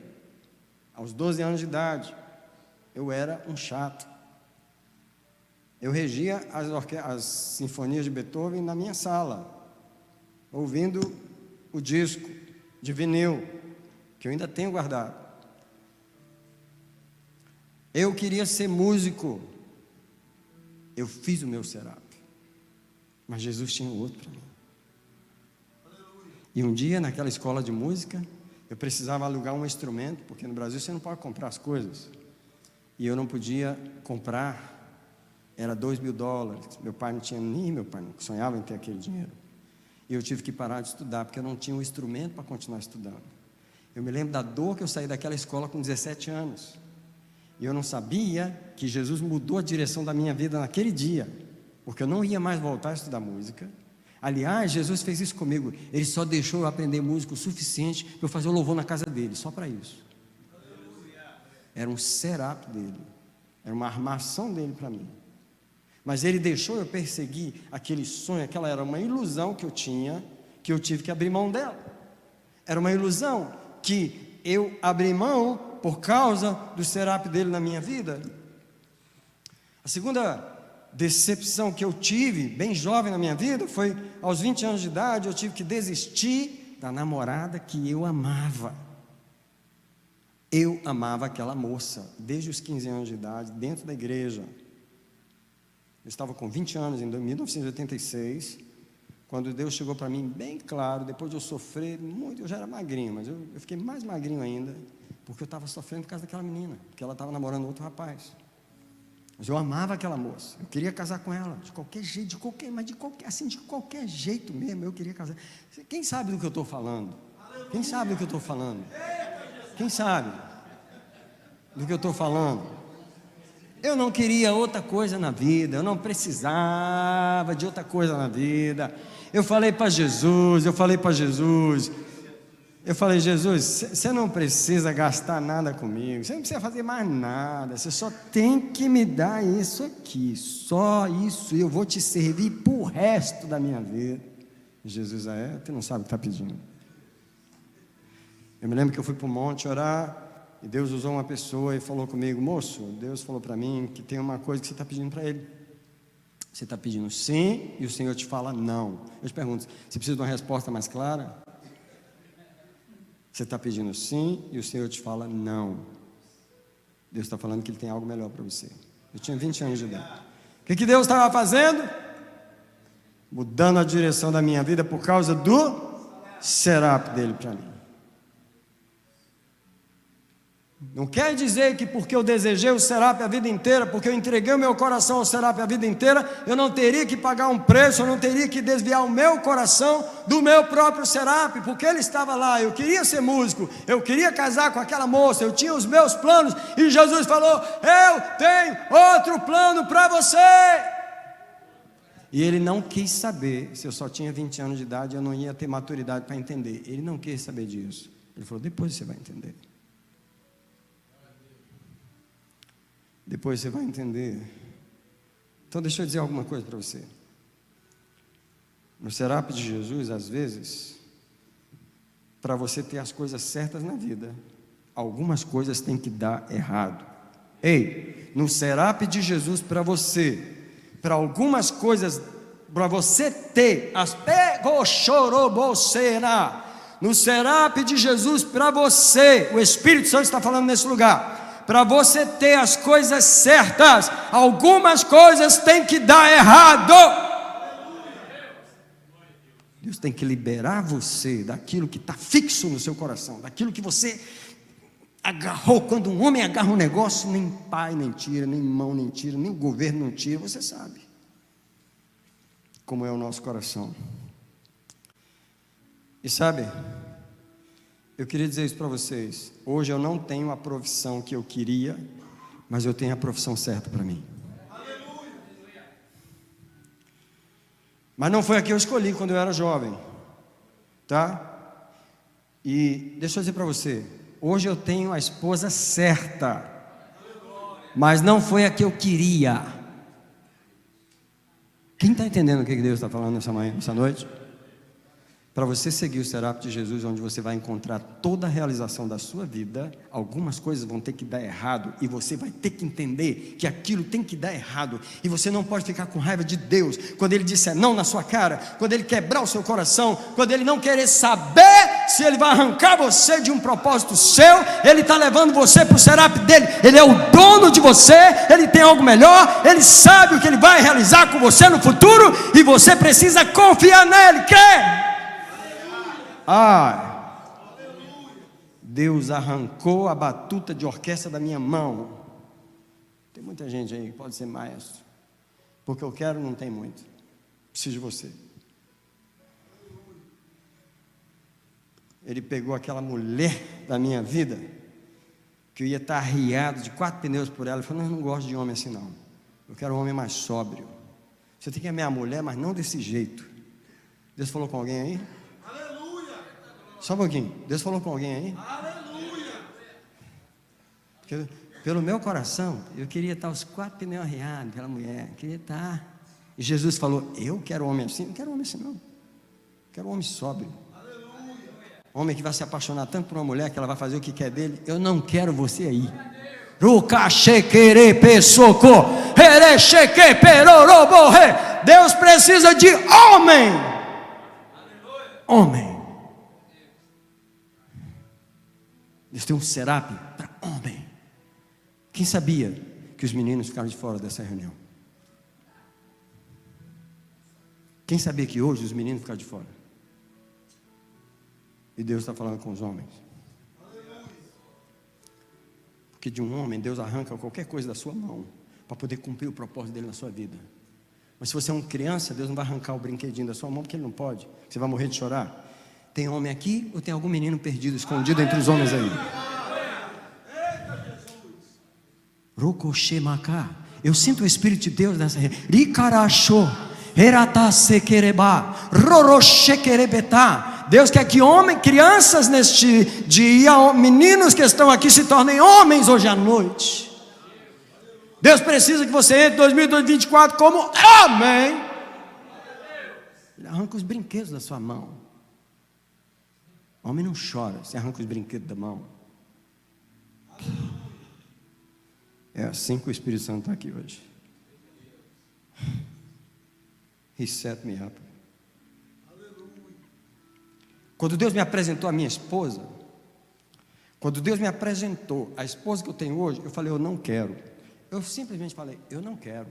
aos 12 anos de idade. Eu era um chato. Eu regia as sinfonias de Beethoven na minha sala, ouvindo o disco de vinil, que eu ainda tenho guardado. Eu queria ser músico. Eu fiz o meu Serap, mas Jesus tinha outro para mim. E um dia, naquela escola de música, eu precisava alugar um instrumento, porque no Brasil você não pode comprar as coisas, e eu não podia comprar. Era $2.000, meu pai não sonhava em ter aquele dinheiro, e eu tive que parar de estudar, porque eu não tinha um instrumento para continuar estudando. Eu me lembro da dor que eu saí daquela escola com 17 anos. E eu não sabia que Jesus mudou a direção da minha vida naquele dia, porque eu não ia mais voltar a estudar música. Aliás, Jesus fez isso comigo. Ele só deixou eu aprender música o suficiente para eu fazer o louvor na casa dele, só para isso. Era um setup dele, era uma armação dele para mim. Mas ele deixou eu perseguir aquele sonho, aquela era uma ilusão que eu tinha, que eu tive que abrir mão dela. Era uma ilusão que eu abri mão por causa do setup dele na minha vida. A segunda decepção que eu tive, bem jovem na minha vida, foi aos 20 anos de idade, eu tive que desistir da namorada que eu amava. Eu amava aquela moça, desde os 15 anos de idade, dentro da igreja. Eu estava com 20 anos, em 1986, quando Deus chegou para mim bem claro, depois de eu sofrer muito, eu já era magrinho, mas eu fiquei mais magrinho ainda, porque eu estava sofrendo por causa daquela menina, porque ela estava namorando outro rapaz. Mas eu amava aquela moça, eu queria casar com ela, de qualquer jeito, de qualquer jeito mesmo, eu queria casar. Quem sabe do que eu estou falando? Quem sabe do que eu estou falando? Quem sabe do que eu estou falando? Eu não queria outra coisa na vida, eu não precisava de outra coisa na vida. Eu falei para Jesus, Jesus, você não precisa gastar nada comigo, você não precisa fazer mais nada, você só tem que me dar isso aqui, só isso, e eu vou te servir pro resto da minha vida. E Jesus, tu não sabe o que está pedindo. Eu me lembro que eu fui para o monte orar, e Deus usou uma pessoa e falou comigo: moço, Deus falou para mim que tem uma coisa que você está pedindo para Ele. Você está pedindo sim, e o Senhor te fala não. Eu te pergunto, você precisa de uma resposta mais clara? Você está pedindo sim, e o Senhor te fala não. Deus está falando que Ele tem algo melhor para você. Eu tinha 20 anos de idade. O que Deus estava fazendo? Mudando a direção da minha vida por causa do setup dele para mim. Não quer dizer que porque eu desejei o setup a vida inteira, porque eu entreguei o meu coração ao setup a vida inteira, eu não teria que pagar um preço, eu não teria que desviar o meu coração do meu próprio setup, porque ele estava lá, eu queria ser músico, eu queria casar com aquela moça, eu tinha os meus planos, e Jesus falou: eu tenho outro plano para você. E ele não quis saber, se eu só tinha 20 anos de idade, eu não ia ter maturidade para entender. Ele não quis saber disso. Ele falou: depois você vai entender. Depois você vai entender. Então deixa eu dizer alguma coisa para você. No setup de Jesus, às vezes, para você ter as coisas certas na vida, algumas coisas têm que dar errado. Ei, no setup de Jesus para você, para algumas coisas, para você ter as no setup de Jesus para você, o Espírito Santo está falando nesse lugar. Para você ter as coisas certas, algumas coisas têm que dar errado. Deus tem que liberar você daquilo que está fixo no seu coração, daquilo que você agarrou. Quando um homem agarra um negócio, nem pai nem tira, nem mão nem tira, nem o governo não tira, você sabe como é o nosso coração. E sabe, eu queria dizer isso para vocês. Hoje eu não tenho a profissão que eu queria, mas eu tenho a profissão certa para mim. Mas não foi a que eu escolhi quando eu era jovem, tá? E deixa eu dizer para você, hoje eu tenho a esposa certa, mas não foi a que eu queria. Quem está entendendo o que Deus está falando nessa noite? Para você seguir o setup de Jesus, onde você vai encontrar toda a realização da sua vida, algumas coisas vão ter que dar errado, e você vai ter que entender que aquilo tem que dar errado, e você não pode ficar com raiva de Deus, quando Ele disser não na sua cara, quando Ele quebrar o seu coração, quando Ele não querer saber se Ele vai arrancar você de um propósito seu. Ele está levando você para o setup dele, Ele é o dono de você, Ele tem algo melhor, Ele sabe o que Ele vai realizar com você no futuro, e você precisa confiar nele, crer. Deus arrancou a batuta de orquestra da minha mão. Tem muita gente aí que pode ser maestro, porque eu quero, não tem muito. Preciso de você. ele pegou aquela mulher da minha vida, que eu ia estar arriado de 4 pneus por ela, e falou: não, eu não gosto de homem assim não, eu quero um homem mais sóbrio. Você tem que amar a mulher, mas não desse jeito. Deus falou com alguém aí? Aleluia! Só um pouquinho, Deus falou com alguém aí? Aleluia! Porque, pelo meu coração, eu queria estar os 4 pneus arriados pela mulher, queria estar. E Jesus falou: eu quero um homem assim? Não quero um homem assim não, quero um homem sóbrio. Homem que vai se apaixonar tanto por uma mulher que ela vai fazer o que quer dele. Eu não quero você aí. Deus precisa de homem. Homem. Deus tem um serape para homem. Quem sabia que os meninos ficaram de fora dessa reunião? Quem sabia que hoje os meninos ficaram de fora? E Deus está falando com os homens. Porque de um homem, Deus arranca qualquer coisa da sua mão para poder cumprir o propósito dele na sua vida. Mas se você é uma criança, Deus não vai arrancar o brinquedinho da sua mão, porque ele não pode. Você vai morrer de chorar. Tem homem aqui ou tem algum menino perdido, escondido entre os homens aí? Rokoshemaka. Eu sinto o Espírito de Deus nessa região. Rikarasho. Heratasekereba. Roroshekerebetá. Deus quer que crianças neste dia, meninos que estão aqui, se tornem homens hoje à noite. Deus precisa que você entre em 2024 como homem. Ele arranca os brinquedos da sua mão. Homem não chora, você arranca os brinquedos da mão. É assim que o Espírito Santo está aqui hoje. He set me up. Quando Deus me apresentou a minha esposa, quando Deus me apresentou a esposa que eu tenho hoje, eu falei: eu não quero. Eu simplesmente falei: eu não quero.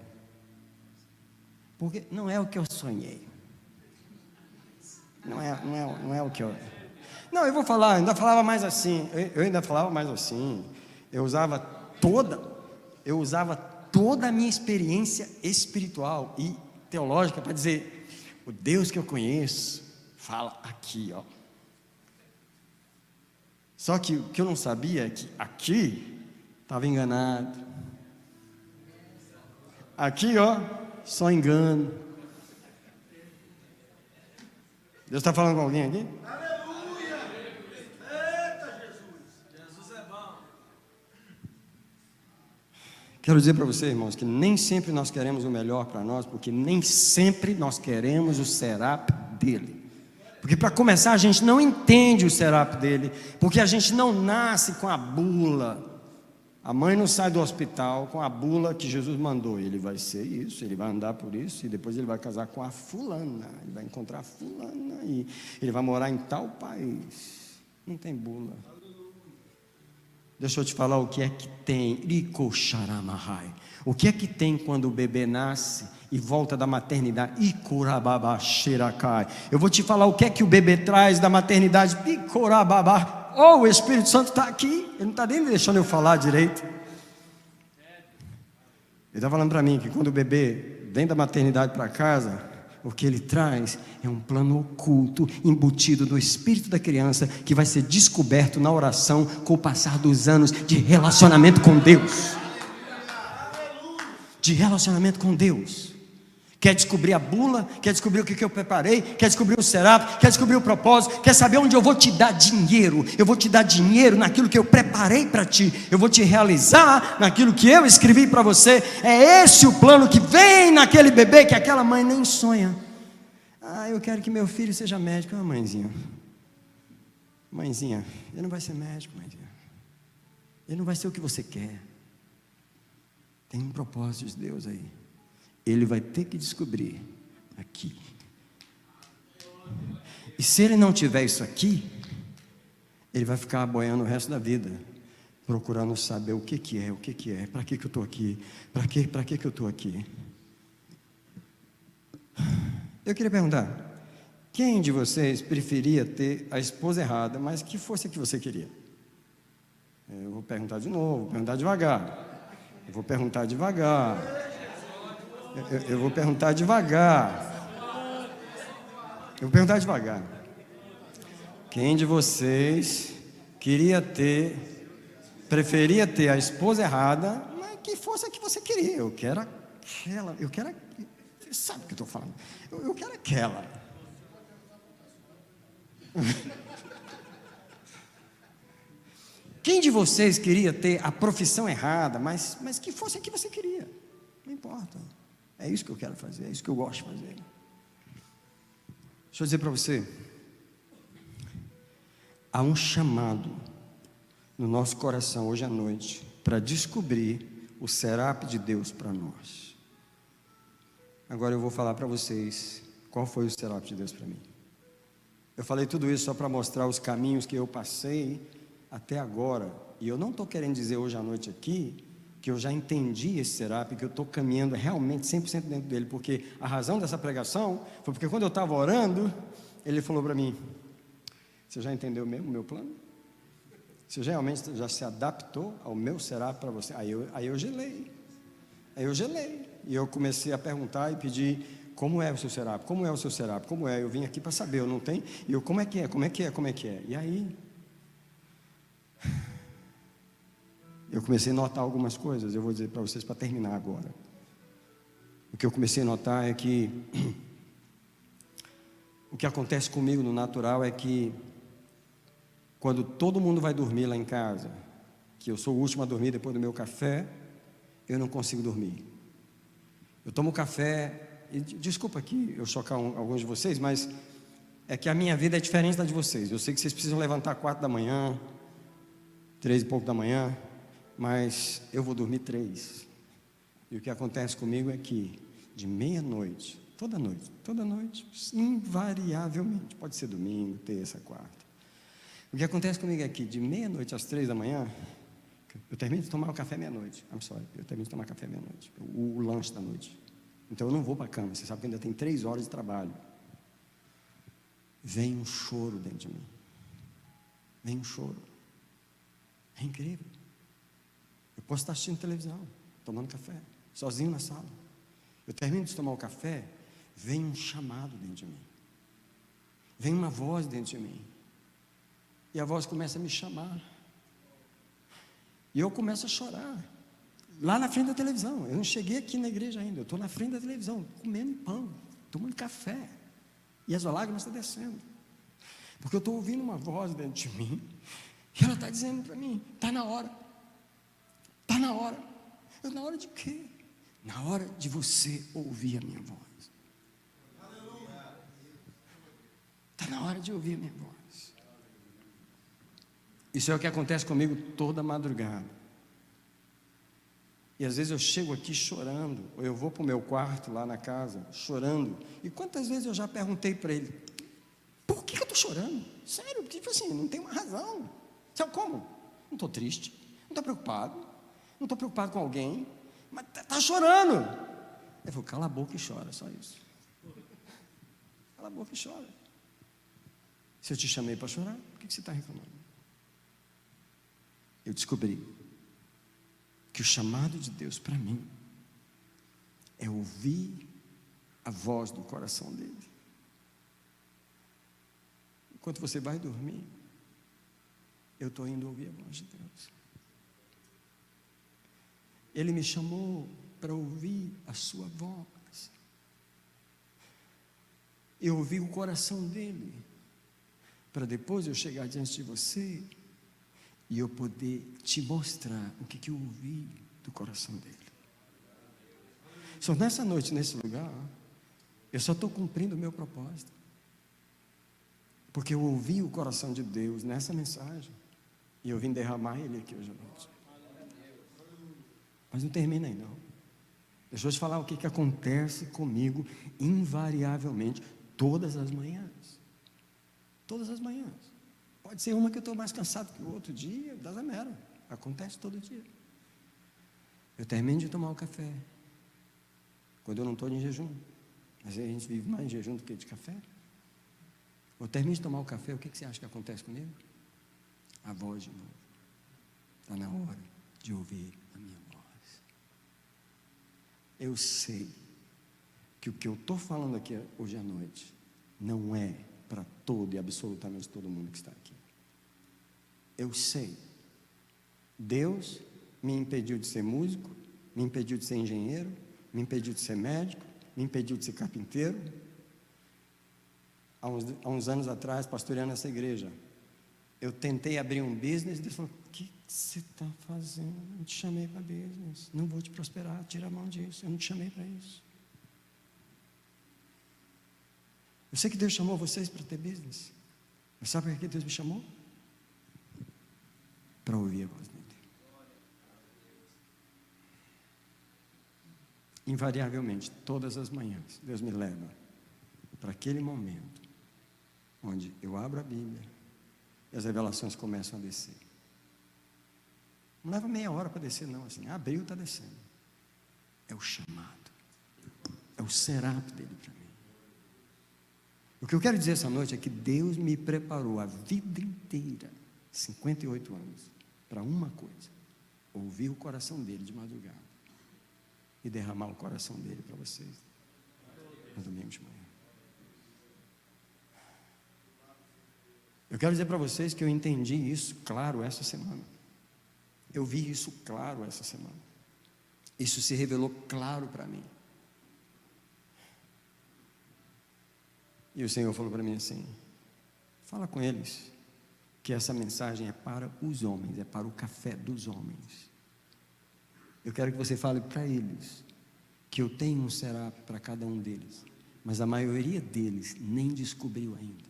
Porque não é o que eu sonhei. Não é o que eu... Não, eu vou falar, eu ainda falava mais assim. Eu usava toda a minha experiência espiritual e teológica para dizer: o Deus que eu conheço fala aqui, ó. Só que o que eu não sabia é que aqui estava enganado. Aqui, ó, só engano. Deus está falando com alguém aqui? Aleluia! Eita Jesus! Jesus é bom. Quero dizer para você, irmãos, que nem sempre nós queremos o melhor para nós, porque nem sempre nós queremos o serape dele. Porque para começar, a gente não entende o serape dele, porque a gente não nasce com a bula. A mãe não sai do hospital com a bula que Jesus mandou. Ele vai ser isso, ele vai andar por isso, e depois ele vai casar com a fulana, ele vai encontrar a fulana, e ele vai morar em tal país. Não tem bula. Deixa eu te falar o que é que tem. O que é que tem quando o bebê nasce e volta da maternidade? Eu vou te falar o que é que o bebê traz da maternidade. O Espírito Santo está aqui. Ele não está nem deixando eu falar direito. Ele está falando para mim que quando o bebê vem da maternidade para casa, o que ele traz é um plano oculto, embutido no espírito da criança, que vai ser descoberto na oração com o passar dos anos de relacionamento com Deus. De relacionamento com Deus. Quer descobrir a bula? Quer descobrir o que eu preparei? Quer descobrir o serape? Quer descobrir o propósito? Quer saber onde eu vou te dar dinheiro? Eu vou te dar dinheiro naquilo que eu preparei para ti. Eu vou te realizar naquilo que eu escrevi para você. É esse o plano que vem naquele bebê que aquela mãe nem sonha. Eu quero que meu filho seja médico. Mãezinha, ele não vai ser médico, mãezinha. Ele não vai ser o que você quer. Tem um propósito de Deus aí. Ele vai ter que descobrir aqui. E se ele não tiver isso aqui, ele vai ficar boiando o resto da vida, procurando saber o que é, para que eu estou aqui, para que eu estou aqui. Eu queria perguntar: quem de vocês preferia ter a esposa errada, mas que fosse a que você queria? Eu vou perguntar de novo, vou perguntar devagar. Eu vou perguntar devagar. Quem de vocês preferia ter a esposa errada, mas que fosse a que você queria? Eu quero aquela, você sabe o que eu estou falando? Eu quero aquela. Quem de vocês queria ter a profissão errada, mas que fosse a que você queria? Não importa. É isso que eu quero fazer, é isso que eu gosto de fazer. Deixa eu dizer para você, há um chamado no nosso coração hoje à noite para descobrir o Serap de Deus para nós. Agora eu vou falar para vocês qual foi o Serap de Deus para mim. Eu falei tudo isso só para mostrar os caminhos que eu passei até agora, e eu não estou querendo dizer hoje à noite aqui que eu já entendi esse Serap, que eu estou caminhando realmente 100% dentro dele, porque a razão dessa pregação foi porque quando eu estava orando, ele falou para mim: você já entendeu mesmo o meu plano? Você realmente já se adaptou ao meu Serap para você? Aí eu gelei, e eu comecei a perguntar e pedir: como é o seu Serap? Como é o seu Serap? Como é? Eu vim aqui para saber, eu não tenho, e eu, como é que é? E aí eu comecei a notar algumas coisas. Eu vou dizer para vocês para terminar agora. O que eu comecei a notar é que o que acontece comigo no natural é que quando todo mundo vai dormir lá em casa, que eu sou o último a dormir depois do meu café, eu não consigo dormir. Eu tomo café, e desculpa aqui eu chocar alguns de vocês, mas é que a minha vida é diferente da de vocês. Eu sei que vocês precisam levantar 4 da manhã, 3 e pouco da manhã, mas eu vou dormir 3. E o que acontece comigo é que de meia-noite, toda noite, invariavelmente, pode ser domingo, terça, quarta. O que acontece comigo é que de meia-noite às 3 da manhã, eu termino de tomar o café meia-noite. Eu termino de tomar café meia-noite, o lanche da noite. Então eu não vou para a cama, você sabe que ainda tem 3 horas de trabalho. Vem um choro dentro de mim. Vem um choro. É incrível. Eu posso estar assistindo televisão, tomando café, sozinho na sala. Eu termino de tomar o café, vem um chamado dentro de mim. Vem uma voz dentro de mim. E a voz começa a me chamar. E eu começo a chorar. Lá na frente da televisão. Eu não cheguei aqui na igreja ainda. Eu estou na frente da televisão, comendo pão, tomando café. E as lágrimas estão descendo. Porque eu estou ouvindo uma voz dentro de mim. E ela está dizendo para mim: está na hora. Está na hora. Eu, na hora de quê? Na hora de você ouvir a minha voz. Está na hora de ouvir a minha voz. Isso é o que acontece comigo toda madrugada. E às vezes eu chego aqui chorando, ou eu vou para o meu quarto lá na casa, chorando. E quantas vezes eu já perguntei para ele: por que eu estou chorando? Sério, tipo assim, não tem uma razão. Sabe como? Não estou triste, não estou preocupado, não estou preocupado com alguém, mas está chorando. Eu falo: cala a boca e chora, só isso. Cala a boca e chora. Se eu te chamei para chorar, por que você está reclamando? Eu descobri que o chamado de Deus para mim é ouvir a voz do coração dele. Enquanto você vai dormir, eu estou indo ouvir a voz de Deus. Ele me chamou para ouvir a sua voz. Eu ouvi o coração dele, para depois eu chegar diante de você e eu poder te mostrar o que eu ouvi do coração dele. Só nessa noite, nesse lugar, eu só estou cumprindo o meu propósito, porque eu ouvi o coração de Deus nessa mensagem, e eu vim derramar ele aqui hoje à noite. Mas não termina aí não. Deixa eu te falar o que acontece comigo invariavelmente todas as manhãs. Todas as manhãs. Pode ser uma que eu estou mais cansado que o outro dia, das mera. Acontece todo dia. Eu termino de tomar o café, quando eu não estou em jejum. Mas a gente vive mais em jejum do que de café. Eu termino de tomar o café, o que você acha que acontece comigo? A voz de novo. Está na hora de ouvir a minha voz. Eu sei que o que eu estou falando aqui hoje à noite não é para todo e absolutamente todo mundo que está aqui. Eu sei. Deus me impediu de ser músico, me impediu de ser engenheiro, me impediu de ser médico, me impediu de ser carpinteiro. Há uns anos atrás, pastoreando essa igreja, eu tentei abrir um business, Deus falou: o que você está fazendo? Eu não te chamei para business, não vou te prosperar, tira a mão disso, eu não te chamei para isso. Eu sei que Deus chamou vocês para ter business, mas sabe por que Deus me chamou? Para ouvir a voz dele. Invariavelmente, todas as manhãs, Deus me leva para aquele momento onde eu abro a Bíblia e as revelações começam a descer. Não leva meia hora para descer, não. Assim, abriu, está descendo. É o chamado, é o serap dele para mim. O que eu quero dizer essa noite é que Deus me preparou a vida inteira, 58 anos, para uma coisa: ouvir o coração dele de madrugada e derramar o coração dele para vocês no domingo de manhã. Eu quero dizer para vocês que eu entendi isso claro essa semana. Eu vi isso claro essa semana. Isso se revelou claro para mim. E o Senhor falou para mim assim: fala com eles que essa mensagem é para os homens, é para o café dos homens. Eu quero que você fale para eles que eu tenho um será para cada um deles, mas a maioria deles nem descobriu ainda.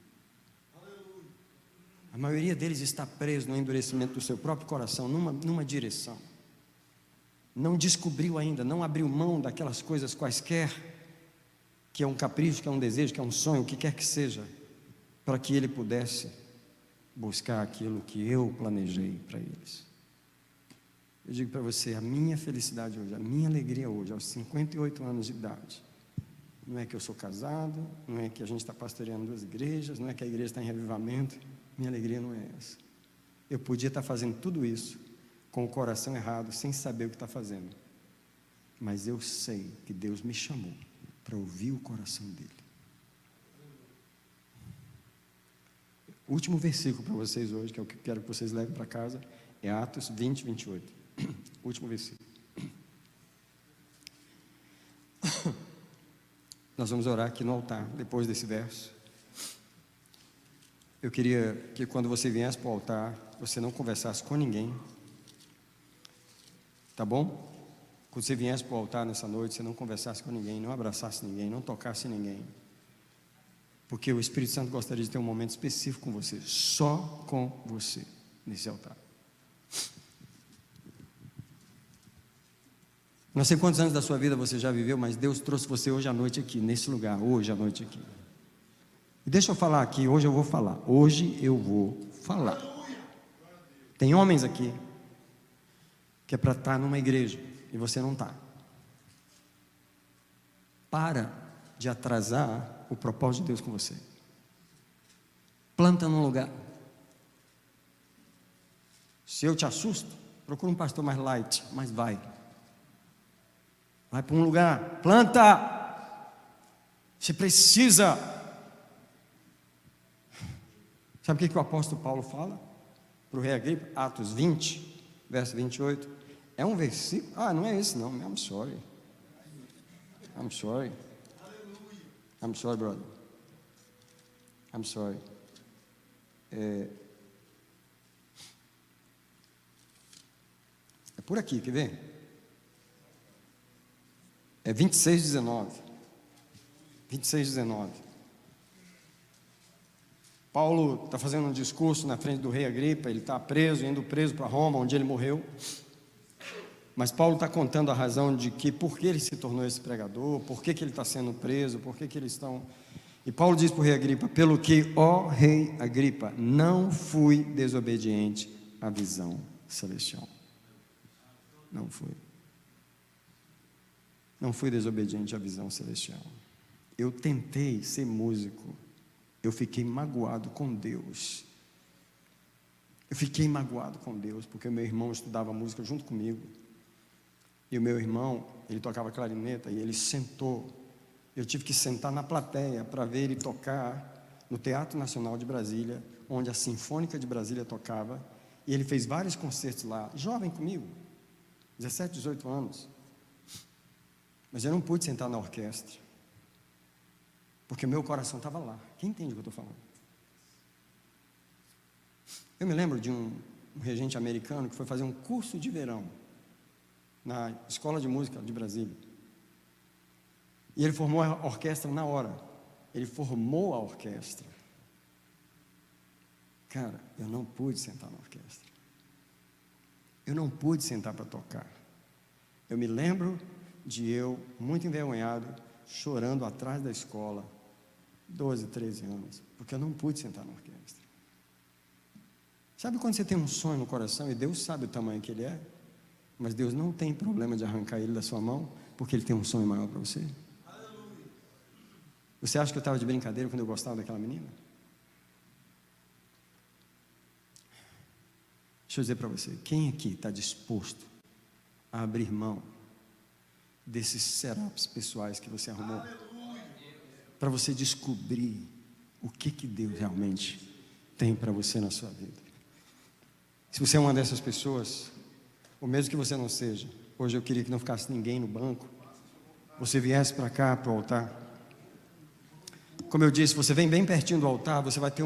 A maioria deles está preso no endurecimento do seu próprio coração, numa direção. Não descobriu ainda, não abriu mão daquelas coisas quaisquer, que é um capricho, que é um desejo, que é um sonho, o que quer que seja, para que ele pudesse buscar aquilo que eu planejei para eles. Eu digo para você, a minha felicidade hoje, a minha alegria hoje, aos 58 anos de idade, não é que eu sou casado, não é que a gente está pastoreando 2 igrejas, não é que a igreja está em revivamento. Minha alegria não é essa. Eu podia estar fazendo tudo isso com o coração errado, sem saber o que está fazendo, mas eu sei que Deus me chamou para ouvir o coração dele. O último versículo para vocês hoje, que é o que eu quero que vocês levem para casa, é Atos 20, 28. Último versículo. Nós vamos orar aqui no altar, depois desse verso. Eu queria que quando você viesse para o altar, você não conversasse com ninguém. Tá bom? Quando você viesse para o altar nessa noite, você não conversasse com ninguém, não abraçasse ninguém, não tocasse ninguém. Porque o Espírito Santo gostaria de ter um momento específico com você, só com você, nesse altar. Não sei quantos anos da sua vida você já viveu, mas Deus trouxe você hoje à noite aqui, nesse lugar, hoje à noite aqui. E deixa eu falar aqui, hoje eu vou falar. Hoje eu vou falar. Tem homens aqui que é para estar numa igreja e você não está. Para de atrasar o propósito de Deus com você. Planta num lugar. Se eu te assusto, procura um pastor mais light, mas vai. Vai para um lugar, planta. Você precisa. Sabe o que o apóstolo Paulo fala para o rei Agripa? Atos 20, verso 28. É um versículo. Não é esse não. I'm sorry. I'm sorry. I'm sorry, brother. I'm sorry. É por aqui, quer ver? É 26, 19. 26, 19. Paulo está fazendo um discurso na frente do rei Agripa. Ele está preso, indo preso para Roma, onde ele morreu. Mas Paulo está contando a razão de que, por que ele se tornou esse pregador, por que ele está sendo preso, por que eles estão... E Paulo diz para o rei Agripa: pelo que, ó rei Agripa, não fui desobediente à visão celestial. Não fui. Não fui desobediente à visão celestial. Eu tentei ser músico. Eu fiquei magoado com Deus. Eu fiquei magoado com Deus, porque o meu irmão estudava música junto comigo. E o meu irmão, ele tocava clarineta, e ele sentou. Eu tive que sentar na plateia para ver ele tocar no Teatro Nacional de Brasília, onde a Sinfônica de Brasília tocava, e ele fez vários concertos lá, jovem comigo, 17, 18 anos. Mas eu não pude sentar na orquestra, porque o meu coração estava lá. Quem entende o que eu estou falando? Eu me lembro de um regente americano que foi fazer um curso de verão na Escola de Música de Brasília. E ele formou a orquestra na hora. Ele formou a orquestra. Cara, eu não pude sentar na orquestra. Eu não pude sentar para tocar. Eu me lembro de eu, muito envergonhado, chorando atrás da escola, 12, 13 anos, porque eu não pude sentar na orquestra. Sabe quando você tem um sonho no coração e Deus sabe o tamanho que ele é, mas Deus não tem problema de arrancar ele da sua mão, porque ele tem um sonho maior para você? Você acha que eu estava de brincadeira quando eu gostava daquela menina? Deixa eu dizer para você, quem aqui está disposto a abrir mão desses setups pessoais que você arrumou, para você descobrir o que Deus realmente tem para você na sua vida? Se você é uma dessas pessoas, ou mesmo que você não seja, hoje eu queria que não ficasse ninguém no banco, você viesse para cá, para o altar. Como eu disse, você vem bem pertinho do altar, você vai ter